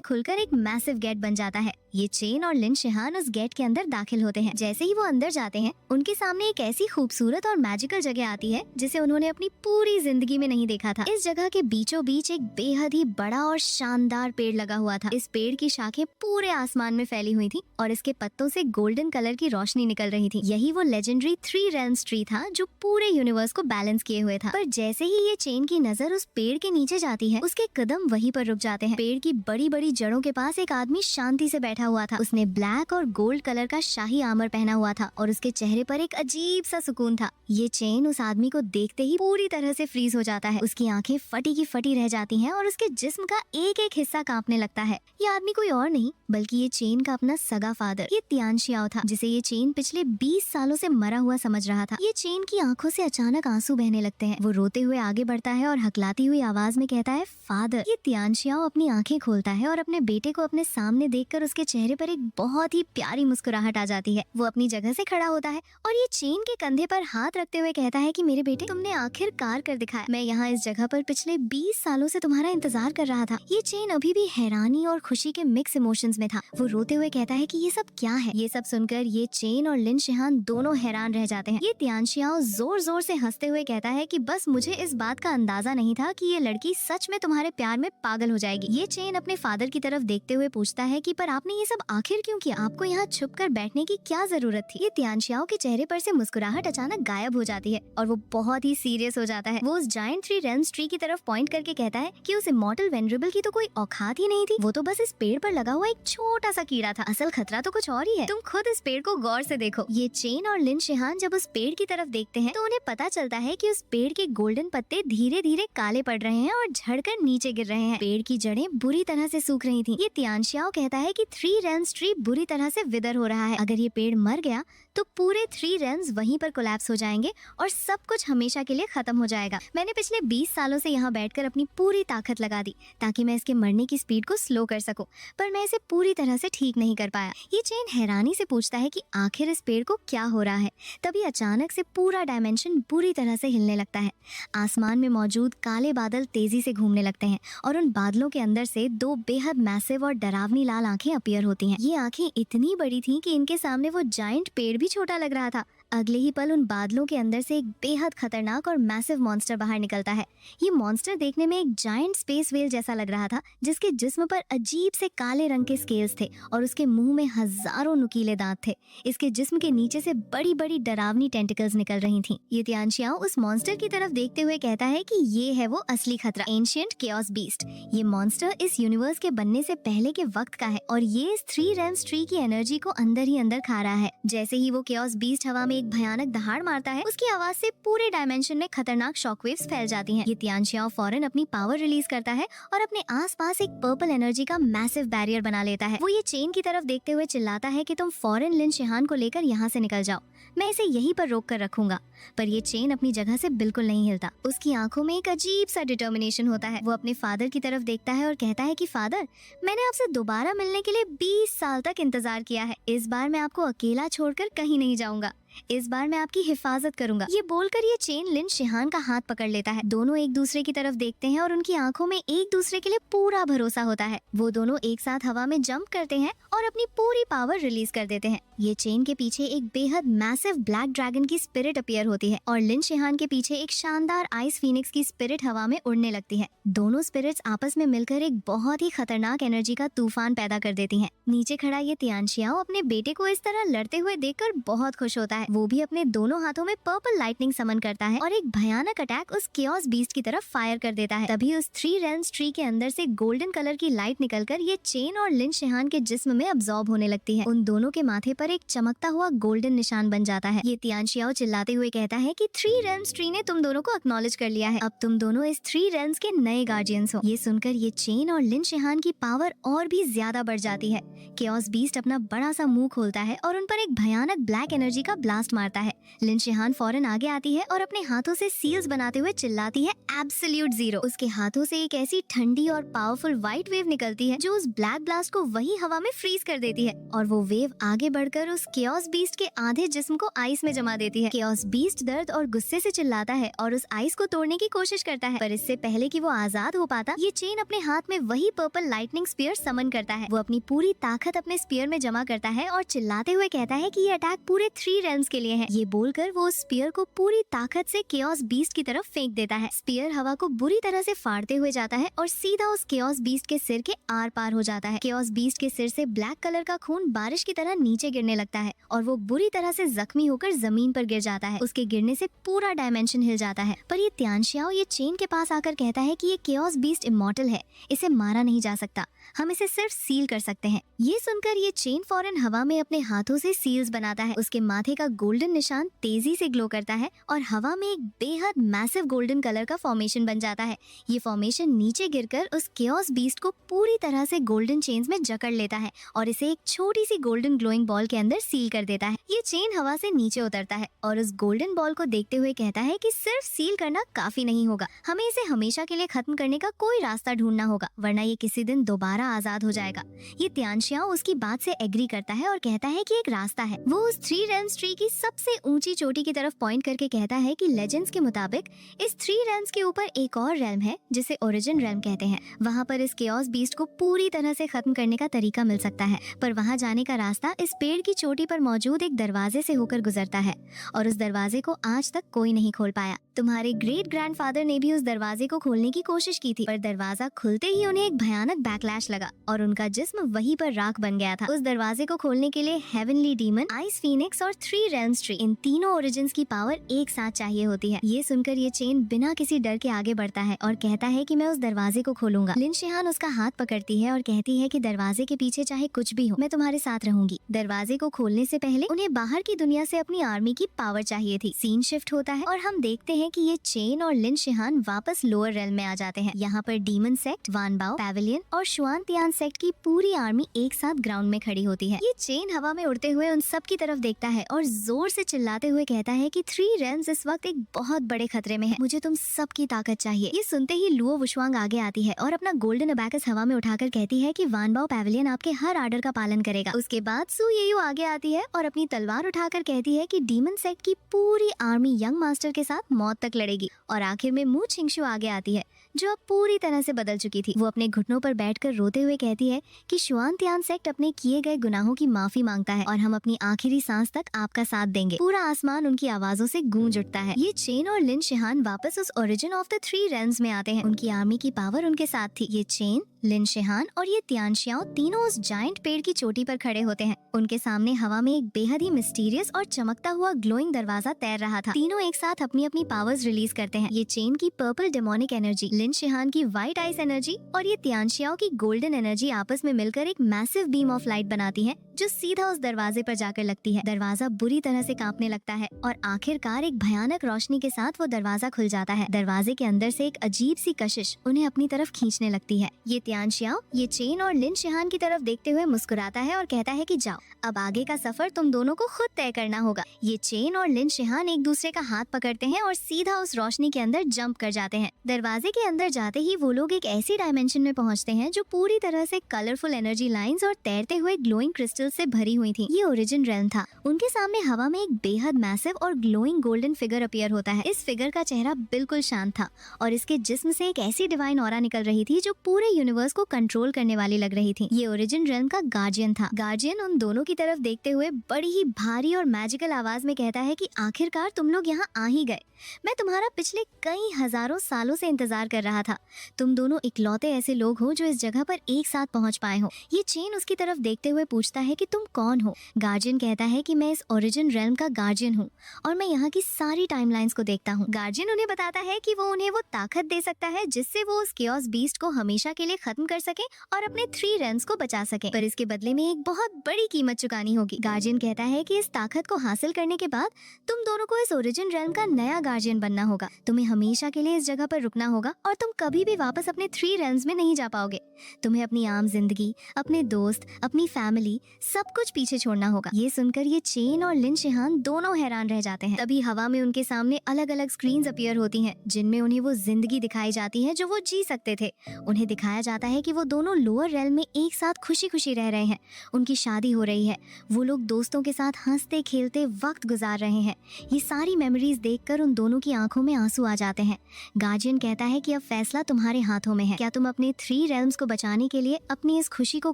खुलकर एक मैसिव गेट बन जाता है। ये चेन और लिन शिहान उस गेट के अंदर दाखिल होते हैं। जैसे ही वो अंदर जाते हैं, उनके सामने एक ऐसी खूबसूरत और मैजिकल जगह आती है जिसे उन्होंने अपनी पूरी जिंदगी में नहीं देखा था। इस जगह के बीचों बीच एक बेहद ही बड़ा और शानदार पेड़ लगा हुआ था। इस पेड़ की शाखें पूरे आसमान में फैली हुई थी और इसके पत्तों से गोल्डन कलर की रोशनी निकल रही थी। यही वो लेजेंडरी 3 रेल्म्स ट्री था जो पूरे यूनिवर्स को बैलेंस किए हुए था। पर जैसे ही ये चेन की नजर उस पेड़ के नीचे जाती है, उसके कदम वहीं पर रुक जाते हैं। पेड़ की बड़ी बड़ी जड़ों के पास एक आदमी शांति से बैठा हुआ था। उसने ब्लैक और गोल्ड कलर का शाही आर्मर पहना हुआ था और उसके चेहरे पर एक अजीब सा सुकून था। ये चेन उस आदमी को देखते ही पूरी तरह से फ्रीज हो जाता है। उसकी आंखें फटी की फटी रह जाती हैं और उसके जिस्म का एक एक हिस्सा कांपने लगता है। ये आदमी कोई और नहीं बल्कि बल्कि ये चेन का अपना सगा फादर ये तियान शियाओ था, जिसे ये चेन पिछले 20 सालों से मरा हुआ समझ रहा था। ये चेन की आंखों से अचानक आंसू बहने लगते हैं। वो रोते हुए आगे बढ़ता है और हकलाती हुई आवाज में कहता है, फादर। ये तियान शियाओ अपनी आंखें खोलता है और अपने बेटे को अपने सामने देखकर उसके चेहरे पर एक बहुत ही प्यारी मुस्कुराहट आ जाती है। वो अपनी जगह से खड़ा होता है और ये चेन के कंधे पर हाथ रखते हुए कहता है कि मेरे बेटे, तुमने आखिरकार कर दिखाया। मैं यहाँ इस जगह पर पिछले 20 सालों से तुम्हारा इंतजार कर रहा था। ये चेन अभी भी हैरानी और खुशी के मिक्स इमोशंस में था। वो रोते हुए कहता है कि ये सब क्या है। ये सब सुनकर ये चेन और लिन शिहान दोनों हैरान रह जाते हैं। ये तियान शियाओ जोर जोर से हंसते हुए कहता है कि बस मुझे इस बात का अंदाजा नहीं था कि ये लड़की सच में तुम्हारे प्यार में पागल हो जाएगी। ये चेन अपने फादर की तरफ देखते हुए पूछता है कि पर आपने ये सब आखिर क्यों किया? आपको यहाँ छुपकर बैठने की क्या जरूरत थी? ये तियान शियाओ के चेहरे पर से मुस्कुराहट अचानक गायब हो जाती है और वो बहुत ही सीरियस हो जाता है। वो उस जायंट 3 रेल्म्स ट्री की तरफ पॉइंट करके कहता है कि उस इमॉर्टल वेनरेबल की तो कोई औकात ही नहीं थी। वो तो बस इस पेड़ पर लगा हुआ एक छोटा सा कीड़ा था। असल खतरा तो कुछ और ही है। तुम खुद इस पेड़ को गौर से देखो। ये चेन और लिन शिहान जब उस पेड़ की तरफ देखते हैं तो उन्हें पता चलता है कि उस पेड़ के गोल्डन पत्ते धीरे धीरे काले पड़ रहे हैं और झड़कर नीचे गिर रहे हैं। पेड़ की जड़ें बुरी तरह से सूख रही थी। ये तियान शियाओ कहता है कि 3 रेल्म्स ट्री बुरी तरह से विदर हो रहा है। अगर ये पेड़ मर गया तो पूरे 3 रेल्म्स वहीं पर कोलैप्स हो जाएंगे और सब कुछ हमेशा के लिए खत्म हो जाएगा। मैंने पिछले 20 सालों से यहाँ बैठकर अपनी पूरी ताकत लगा दी ताकि मैं इसके मरने की स्पीड को स्लो कर सकूं, पर मैं इसे पूरी तरह से ठीक नहीं कर पाया। ये चेन हैरानी से पूछता है कि आखिर इस पेड़ को क्या हो रहा है। तभी अचानक से पूरा डायमेंशन पूरी तरह से हिलने लगता है। आसमान में मौजूद काले बादल तेजी से घूमने लगते हैं और उन बादलों के अंदर से 2 बेहद मैसिव और डरावनी लाल आंखें अपीयर होती हैं। ये आंखें इतनी बड़ी थीं कि इनके सामने वो जायंट पेड़ भी छोटा लग रहा था। अगले ही पल उन बादलों के अंदर से एक बेहद खतरनाक और मैसिव मॉन्स्टर बाहर निकलता है। ये मॉन्स्टर देखने में एक जायंट स्पेस व्हेल जैसा लग रहा था, जिसके जिस्म पर अजीब से काले रंग के स्केल्स थे और उसके मुंह में हजारों नुकीले दांत थे। इसके जिस्म के नीचे से बड़ी बड़ी डरावनी टेंटिकल्स निकल रही थीं। ये तियान शियाओ उस मॉन्स्टर की तरफ देखते हुए कहता है कि ये है वो असली खतरा, एंशिएंट केओस बीस्ट। ये मॉन्स्टर इस यूनिवर्स के बनने से पहले के वक्त का है और ये इस 3 रेल्म्स ट्री की एनर्जी को अंदर ही अंदर खा रहा है। जैसे ही वो केओस बीस्ट हवा में एक भयानक दहाड़ मारता है, उसकी आवाज से पूरे डायमेंशन में खतरनाक शॉकवेव्स फैल जाती हैं। ये तियान शियाओ फौरन अपनी पावर रिलीज करता है और अपने आसपास एक पर्पल एनर्जी का मैसिव बैरियर बना लेता है। वो ये चेन की तरफ देखते हुए चिल्लाता है कि तुम फौरन लिन शिहान को लेकर यहाँ से निकल जाओ, मैं इसे यहीं पर रोक कर रखूंगा। पर ये चेन अपनी जगह से बिल्कुल नहीं हिलता। उसकी आंखों में एक अजीब सा डिटर्मिनेशन होता है। वो अपने फादर की तरफ देखता है और कहता है कि फादर, मैंने आपसे दोबारा मिलने के लिए 20 साल तक इंतजार किया है। इस बार मैं आपको अकेला छोड़कर कहीं नहीं जाऊंगा। इस बार मैं आपकी हिफाजत करूंगा। ये बोलकर ये चेन लिन शिहान का हाथ पकड़ लेता है। दोनों एक दूसरे की तरफ देखते हैं और उनकी आंखों में एक दूसरे के लिए पूरा भरोसा होता है। वो दोनों एक साथ हवा में जंप करते हैं और अपनी पूरी पावर रिलीज कर देते हैं। ये चेन के पीछे एक बेहद मैसिव ब्लैक ड्रैगन की स्पिरिट अपीयर होती है और लिन शिहान के पीछे एक शानदार आइस फीनिक्स की स्पिरिट हवा में उड़ने लगती है। दोनों स्पिरिट्स आपस में मिलकर एक बहुत ही खतरनाक एनर्जी का तूफान पैदा कर देती हैं। नीचे खड़ा ये तियान शियाओ अपने बेटे को इस तरह लड़ते हुए देखकर बहुत खुश होता है। वो भी अपने दोनों हाथों में पर्पल लाइटनिंग समन करता है और एक भयानक अटैक उस केओस बीस्ट की तरफ फायर कर देता है। तभी उस 3 रेल्म्स ट्री के अंदर से गोल्डन कलर की लाइट निकलकर ये चेन और लिन शिहान के जिस्म में अब्सॉर्ब होने लगती है। उन दोनों के माथे पर एक चमकता हुआ गोल्डन निशान बन जाता है। ये तियान शियाओ चिल्लाते हुए कहता है कि 3 रेल्म्स ट्री ने तुम दोनों को एक्नॉलेज कर लिया है। अब तुम दोनों इस 3 रेल्म्स के नए गार्डियंस हो। ये सुनकर ये चेन और लिन शिहान की पावर और भी ज्यादा बढ़ जाती है। केओस बीस्ट अपना बड़ा सा मुंह खोलता है और उन पर एक भयानक ब्लैक एनर्जी का ब्लास्ट मारता है। लिन शिहान फौरन आगे आती है और अपने हाथों से सील्स बनाते हुए चिल्लाती है, एब्सोल्यूट जीरो। उसके हाथों से एक ऐसी ठंडी और पावरफुल व्हाइट वेव निकलती है जो उस ब्लैक ब्लास्ट को वही हवा में फ्रीज कर देती है और वो वेव आगे बढ़कर उस केओस बीस्ट के आधे जिस्म को आइस में जमा देती है। केओस बीस्ट दर्द और गुस्से से चिल्लाता है और उस आइस को तोड़ने की कोशिश करता है, पर इससे पहले कि वो आजाद हो पाता, ये चेन अपने हाथ में वही पर्पल लाइटनिंग स्पीयर समन करता है। वो अपनी पूरी ताकत अपने स्पीयर में जमा करता है और चिल्लाते हुए कहता है कि ये अटैक पूरे 3 रेल्म्स के लिए है। ये बोलकर वो उस स्पीयर को पूरी ताकत से केओस बीस्ट की तरफ फेंक देता है। स्पीयर हवा को बुरी तरह से फाड़ते हुए जाता है और सीधा उस केओस बीस्ट के सिर के आर पार हो जाता है। केओस बीस्ट के सिर से ब्लैक कलर का खून बारिश की तरह नीचे गिरने लगता है और वो बुरी तरह से जख्मी होकर जमीन पर गिर जाता है। उसके गिरने से पूरा डायमेंशन हिल जाता है। पर ये तियान शियाओ ये चेन के पास आकर कहता है कि ये केओस बीस्ट इमॉर्टल है, इसे मारा नहीं जा सकता, हम इसे सिर्फ सील कर सकते हैं। ये सुनकर ये चेन फौरन हवा में अपने हाथों से सील्स बनाता है। उसके माथे का का गोल्डन निशान तेजी से ग्लो करता है और हवा में एक बेहद मैसिव गोल्डन कलर का फॉर्मेशन बन जाता है। ये फॉर्मेशन नीचे गिरकर उस केओस बीस्ट को पूरी तरह से गोल्डन चेन्स में जकड़ लेता है और इसे एक छोटी सी गोल्डन ग्लोइंग बॉल के अंदर सील कर देता है। ये चेन हवा से नीचे उतरता है और उस गोल्डन बॉल को देखते हुए कहता है कि सिर्फ सील करना काफी नहीं होगा, हमें इसे हमेशा के लिए खत्म करने का कोई रास्ता ढूंढना होगा, वरना ये किसी दिन दोबारा आजाद हो जाएगा। ये तियानशियाओ उसकी बात से एग्री करता है और कहता है कि एक रास्ता है। वो उस 3 रेल्म्स ट्री की सबसे ऊंची चोटी की तरफ पॉइंट करके कहता है कि लेजेंड्स के मुताबिक इस 3 रेल्म्स के ऊपर एक और रेल्म है जिसे ओरिजिन रेल्म कहते हैं। वहाँ पर इस केओस बीस्ट को पूरी तरह से खत्म करने का तरीका मिल सकता है, पर वहाँ जाने का रास्ता इस पेड़ की चोटी पर मौजूद एक दरवाजे से होकर गुजरता है और उस दरवाजे को आज तक कोई नहीं खोल पाया। तुम्हारे ग्रेट ग्रैंडफादर ने भी उस दरवाजे को खोलने की कोशिश की थी, पर दरवाजा खुलते ही उन्हें एक भयानक बैकलैश लगा और उनका जिस्म वहीं पर राख बन गया था। उस दरवाजे को खोलने के लिए हेवनली डीमन, आइस फीनिक्स और 3 रेल्म्स ट्री, इन तीनों ओरिजिन्स की पावर एक साथ चाहिए होती है। ये सुनकर ये चेन बिना किसी डर के आगे बढ़ता है और कहता है कि मैं उस दरवाजे को खोलूंगा। लिन शिहान उसका हाथ पकड़ती है और कहती है कि दरवाजे के पीछे चाहे कुछ भी हो, मैं तुम्हारे साथ रहूंगी। दरवाजे को खोलने से पहले उन्हें बाहर की दुनिया से अपनी आर्मी की पावर चाहिए थी। सीन शिफ्ट होता है और हम देखते हैं कि ये चेन और लिन शिहान वापस लोअर रेल्म में आ जाते हैं। यहाँ पर डीमन सेक्ट, वान बाओ, पैवेलियन और शुआन तियान सेक्ट की पूरी आर्मी एक साथ ग्राउंड में खड़ी होती है। ये चेन हवा में उड़ते हुए उन सब की तरफ देखता है और जोर से चिल्लाते हुए कहता है कि 3 रेल्म्स इस वक्त एक बहुत बड़े खतरे में है, मुझे तुम सबकी ताकत चाहिए। ये सुनते ही लुओ वुशवांग आगे आती है और अपना गोल्डन अबैकस हवा में उठाकर कहती है कि वान बाओ पैवेलियन आपके हर आर्डर का पालन करेगा। उसके बाद सू येयू आगे आती है और अपनी तलवार उठाकर कहती है कि डीमन सेक्ट की पूरी आर्मी यंग मास्टर के साथ मौत तक लड़ेगी। और आखिर में मू छिंगशु आगे आती है जो अब पूरी तरह से बदल चुकी थी। वो अपने घुटनों पर बैठकर रोते हुए कहती है कि शुआन तियान सेक्ट अपने किए गए गुनाहों की माफी मांगता है और हम अपनी आखिरी सांस तक आपका साथ देंगे। पूरा आसमान उनकी आवाजों से गूंज उठता है। ये चेन और लिन शिहान वापस उस ओरिजिन ऑफ द 3 रेल्म्स में आते हैं। उनकी आर्मी की पावर उनके साथ थी। ये चेन, लिन शिहान और ये तियानशियाओ तीनों उस जायंट पेड़ की चोटी पर खड़े होते हैं। उनके सामने हवा में एक बेहद ही मिस्टीरियस और चमकता हुआ ग्लोइंग दरवाजा तैर रहा था। तीनों एक साथ अपनी अपनी पावर्स रिलीज करते हैं। ये चेन की पर्पल डेमोनिक एनर्जी, लिन शिहान की व्हाइट आइस एनर्जी और ये तियानशियाओ की गोल्डन एनर्जी आपस में मिलकर एक मैसिव बीम ऑफ लाइट बनाती है जो सीधा उस दरवाजे पर जाकर लगती है। दरवाजा बुरी तरह से कांपने लगता है और आखिरकार एक भयानक रोशनी के साथ वो दरवाजा खुल जाता है। दरवाजे के अंदर से एक अजीब सी कशिश उन्हें अपनी तरफ खींचने लगती है। ये तियानशियाओ ये चेन और लिन शिहान की तरफ देखते हुए मुस्कुराता है और कहता है कि जाओ, अब आगे का सफर तुम दोनों को खुद तय करना होगा। ये चेन और लिन शिहान एक दूसरे का हाथ पकड़ते हैं और सीधा उस रोशनी के अंदर जंप कर जाते हैं। दरवाजे के अंदर जाते ही वो लोग एक ऐसी डायमेंशन में पहुंचते हैं जो पूरी तरह से कलरफुल एनर्जी लाइंस और तैरते हुए ग्लोइंग क्रिस्टल से भरी हुई थी। ये ओरिजिन रेल्म था। उनके सामने हवा में एक बेहद मैसिव और ग्लोइंग गोल्डन फिगर अपीयर होता है। इस फिगर का चेहरा बिल्कुल शांत था और इसके जिस्म से एक ऐसी डिवाइन ऑरा निकल रही थी जो पूरे यूनिवर्स को कंट्रोल करने वाली लग रही थी। ये ओरिजिन रेल्म का गार्जियन था। गार्जियन उन दोनों की तरफ देखते हुए बड़ी ही भारी और मैजिकल आवाज में कहता है कि आखिरकार तुम लोग यहाँ आ ही गए। मैं तुम्हारा पिछले कई हजारों सालों से इंतजार कर रहा था। तुम दोनों इकलौते ऐसे लोग हो जो इस जगह पर एक साथ पहुंच पाए हो। ये चेन उसकी तरफ देखते हुए पूछता है कि तुम कौन हो। गार्जियन कहता है कि मैं इस ओरिजिन रेल्म का गार्जियन हूँ और मैं यहाँ की सारी टाइमलाइंस को देखता हूँ। गार्जियन उन्हें बताता है कि वो उन्हें वो ताकत दे सकता है जिससे वो उस केओस बीस्ट को हमेशा के लिए खत्म कर सके और अपने 3 रेल्म्स को बचा सके, पर इसके बदले में एक बहुत बड़ी कीमत चुकानी होगी। गार्जियन कहता है कि इस ताकत को हासिल करने के बाद तुम दोनों को इस ओरिजिन रेल्म का नया गार्जियन बनना होगा। तुम्हें हमेशा के लिए इस जगह पर रुकना होगा और तुम कभी भी वापस अपने 3 रेल्म्स में नहीं जा पाओगे। तुम्हें अपनी आम जिंदगी, अपने दोस्त, अपनी फैमिली, सब कुछ पीछे छोड़ना होगा। ये सुनकर ये चेन और लिन शिहान दोनों हैरान रह जाते हैं। तभी हवा में उनके सामने अलग अलग स्क्रीन्स अपीयर होती हैं जिनमें उन्हें वो जिंदगी दिखाई जाती है जो वो जी सकते थे। उन्हें दिखाया जाता है कि वो दोनों लोअर रेल्म में एक साथ खुशी खुशी रह रहे हैं। उनकी शादी हो रही है। वो लोग दोस्तों के साथ हंसते खेलते वक्त गुजार रहे हैं। ये सारी मेमोरीज देखकर उन दोनों की आंखों में आंसू आ जाते हैं। गार्जियन कहता है कि अब फैसला तुम्हारे हाथों में है। क्या तुम अपने 3 रेल्म्स को बचाने के लिए अपनी इस खुशी को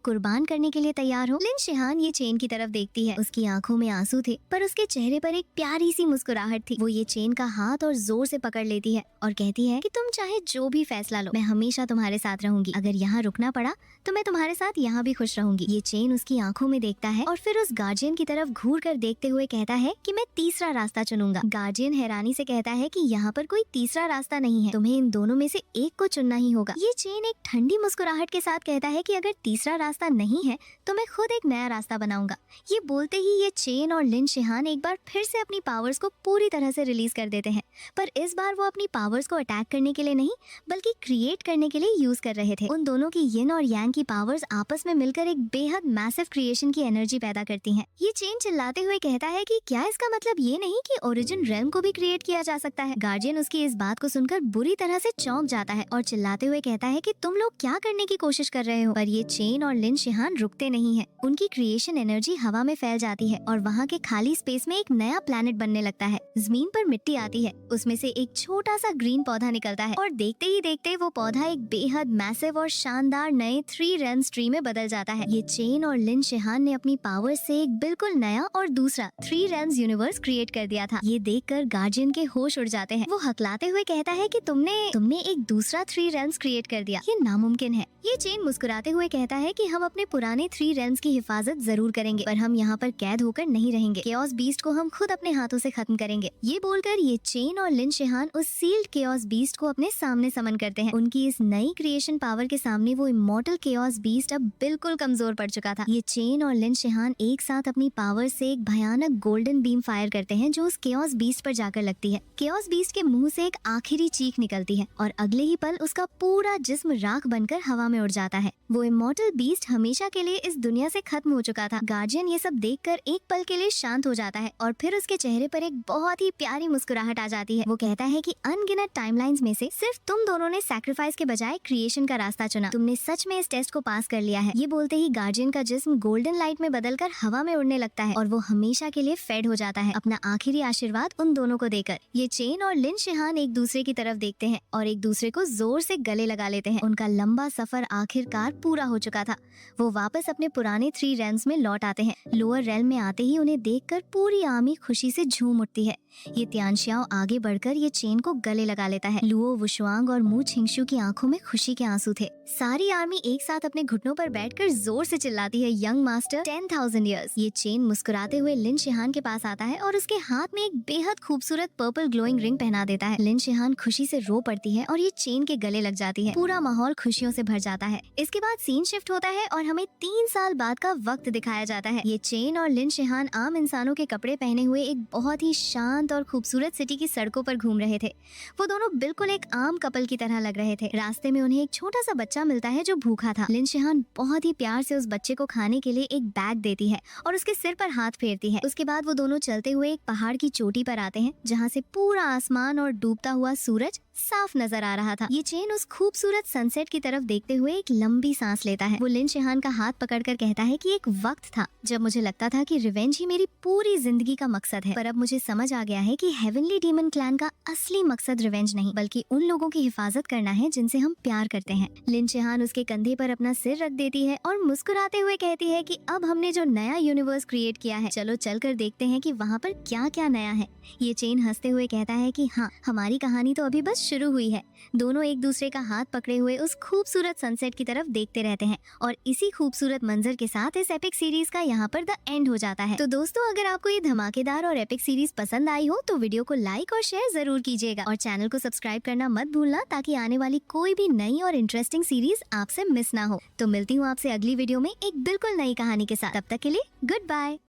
कुर्बान करने के लिए तैयार हो? लिन शिहान ये चेन की तरफ देखती है। उसकी आंखों में आंसू थे पर उसके चेहरे पर एक प्यारी सी मुस्कुराहट थी। वो ये चेन का हाथ और जोर से पकड़ लेती है और कहती है कि तुम चाहे जो भी फैसला लो, मैं हमेशा तुम्हारे साथ रहूंगी। अगर यहाँ रुकना पड़ा तो मैं तुम्हारे साथ यहाँ भी खुश रहूंगी। ये चेन उसकी आंखों में देखता है और फिर उस गार्जियन की तरफ घूर कर देखते हुए कहता है कि मैं तीसरा रास्ता चुनूंगा। गार्जियन हैरानी से कहता है कि यहाँ पर कोई तीसरा रास्ता नहीं है, तुम्हें इन दोनों में से एक को चुनना ही होगा। ये चेन एक ठंडी मुस्कुराहट के साथ कहता है कि अगर तीसरा रास्ता नहीं है तो मैं खुद एक नया रास्ता बनाऊंगा। ये बोलते ही ये चेन और लिन शिहान एक बार फिर से अपनी पावर्स को पूरी तरह से रिलीज कर देते हैं, पर इस बार वो अपनी पावर्स को अटैक करने के लिए नहीं बल्कि क्रिएट करने के लिए यूज कर रहे थे। उन दोनों की यिन और यांग की पावर्स आपस में मिलकर एक बेहद मैसिव क्रिएशन की एनर्जी पैदा करती हैं। ये चेन चिल्लाते हुए कहता है कि क्या इसका मतलब ये नहीं कि ओरिजिन रेल्म को भी क्रिएट किया जा सकता है। गार्जियन उसकी इस बात को सुनकर बुरी तरह से चौंक जाता है और चिल्लाते हुए कहता है कि तुम लोग क्या करने की कोशिश कर रहे हो। पर ये चेन और लिन शिहान रुकते नहीं है। उनकी क्रिएशन एनर्जी हवा में फैल जाती है और वहाँ के खाली स्पेस में एक नया प्लेनेट बनने लगता है। जमीन पर मिट्टी आती है, उसमें से एक छोटा सा ग्रीन पौधा निकलता है और देखते ही देखते वो पौधा एक बेहद मैसिव और शानदार नए 3 रेल्म्स ट्री में बदल जाता है। ये चेन और लिन शिहान ने अपनी पावर से एक बिल्कुल नया और दूसरा 3 रेल्म्स यूनिवर्स क्रिएट कर दिया था। ये देखकर गार्जियन के होश उड़ जाते हैं। वो हकलाते हुए कहता है कि तुमने एक दूसरा 3 रेल्म्स क्रिएट कर दिया, ये नामुमकिन है। ये चेन मुस्कुराते हुए कहता है कि हम अपने पुराने 3 रेल्म्स की हिफाजत जरूर करेंगे, पर हम यहाँ पर कैद होकर नहीं रहेंगे। केओस बीस्ट को हम खुद अपने हाथों से खत्म करेंगे। ये बोलकर ये चेन और लिन शिहान उस सील्ड केओस बीस्ट को अपने सामने समन करते हैं। उनकी इस नई क्रिएशन पावर के सामने वो इमॉर्टल केओस बीस्ट अब बिल्कुल कमजोर पड़ चुका था। ये चेन और लिन शिहान एक साथ अपनी पावर से एक भयानक गोल्डन बीम फायर करते हैं जो उस केओस बीस्ट पर जाकर लगती है। केओस बीस्ट के मुंह से एक आखिरी चीख निकलती है और अगले ही पल उसका पूरा जिस्म राख बनकर हवा में उड़ जाता है। वो इमॉर्टल बीस्ट हमेशा के लिए इस दुनिया से खत्म हो चुका था। गार्जियन ये सब देखकर एक पल के लिए शांत हो जाता है और फिर उसके चेहरे पर एक बहुत ही प्यारी मुस्कुराहट आ जाती है। वो कहता है कि अनगिनत टाइमलाइंस में से सिर्फ तुम दोनों ने सैक्रिफाइस के बजाय क्रिएशन का रास्ता चुना। तुमने सच में इस टेस्ट को पास कर लिया है। ये बोलते ही गार्जियन का जिस्म गोल्डन लाइट में बदलकर हवा में उड़ने लगता है और वो हमेशा के लिए फेड हो जाता है, अपना आखिरी आशीर्वाद उन दोनों को देकर। ये चेन और लिन शिहान एक दूसरे की तरफ देखते हैं और एक दूसरे को जोर से गले लगा लेते हैं। उनका लंबा सफर आखिरकार पूरा हो चुका था। वो वापस अपने पुराने 3 रेल्म्स में लौट आते हैं। लोअर रेल्म में आते ही उन्हें देखकर पूरी आर्मी खुशी से झूम उठती है। ये तियानशियाओ आगे बढ़कर ये चेन को गले लगा लेता है। लुओ, वुशुआंग और मू छिंगशु की आंखों में खुशी के आंसू थे। सारी आर्मी एक साथ अपने घुटनों पर बैठकर जोर से चिल्लाती है, यंग मास्टर 10,000 इयर्स। ये चेन मुस्कुराते हुए लिन शिहान के पास आता है और उसके हाथ में एक बेहद खूबसूरत पर्पल ग्लोइंग रिंग पहना देता है। लिन शिहान खुशी से रो पड़ती है और ये चेन के गले लग जाती है। पूरा माहौल खुशियों से भर जाता है। इसके बाद सीन शिफ्ट होता है और हमें 3 साल बाद का वक्त दिखाया जाता है। ये चेन और लिन शिहान आम इंसानों के कपड़े पहने हुए एक बहुत ही शांत और खूबसूरत सिटी की सड़कों पर घूम रहे थे। वो दोनों बिल्कुल एक आम कपल की तरह लग रहे थे। रास्ते में उन्हें एक छोटा सा बच्चा मिलता है जो भूखा था। लिन शिहान बहुत ही प्यार से उस बच्चे को खाने के लिए एक बैग देती है और उसके सिर पर हाथ फेरती है। उसके बाद वो दोनों चलते हुए एक पहाड़ की चोटी पर आते हैं जहाँ से पूरा आसमान और डूबता हुआ सूरज साफ नजर आ रहा था। ये चेन उस खूबसूरत सनसेट की तरफ देखते हुए एक लंबी सांस लेता है। वो लिन शिहान का हाथ पकड़कर कहता है कि एक वक्त था जब मुझे लगता था कि रिवेंज ही मेरी पूरी जिंदगी का मकसद है, पर अब मुझे समझ आ गया है कि हेवनली डीमन क्लैन का असली मकसद रिवेंज नहीं बल्कि उन लोगों की हिफाजत करना है जिनसे हम प्यार करते हैं। लिन शिहान उसके कंधे पर अपना सिर रख देती है और मुस्कुराते हुए कहती है कि अब हमने जो नया यूनिवर्स क्रिएट किया है, चलो चलकर देखते हैं कि वहाँ पर क्या क्या नया है। ये चेन हंसते हुए कहता है कि हाँ, हमारी कहानी तो अभी बस शुरू हुई है। दोनों एक दूसरे का हाथ पकड़े हुए उस खूबसूरत सनसेट की तरफ देखते रहते हैं और इसी खूबसूरत मंजर के साथ इस एपिक सीरीज का यहाँ पर द एंड हो जाता है। तो दोस्तों, अगर आपको ये धमाकेदार और एपिक सीरीज पसंद आई हो तो वीडियो को लाइक और शेयर जरूर कीजिएगा और चैनल को सब्सक्राइब करना मत भूलना ताकि आने वाली कोई भी नई और इंटरेस्टिंग सीरीज आपसे मिस ना हो। तो मिलती हूँ आपसे अगली वीडियो में एक बिल्कुल नई कहानी के साथ। तब तक के लिए गुड बाय।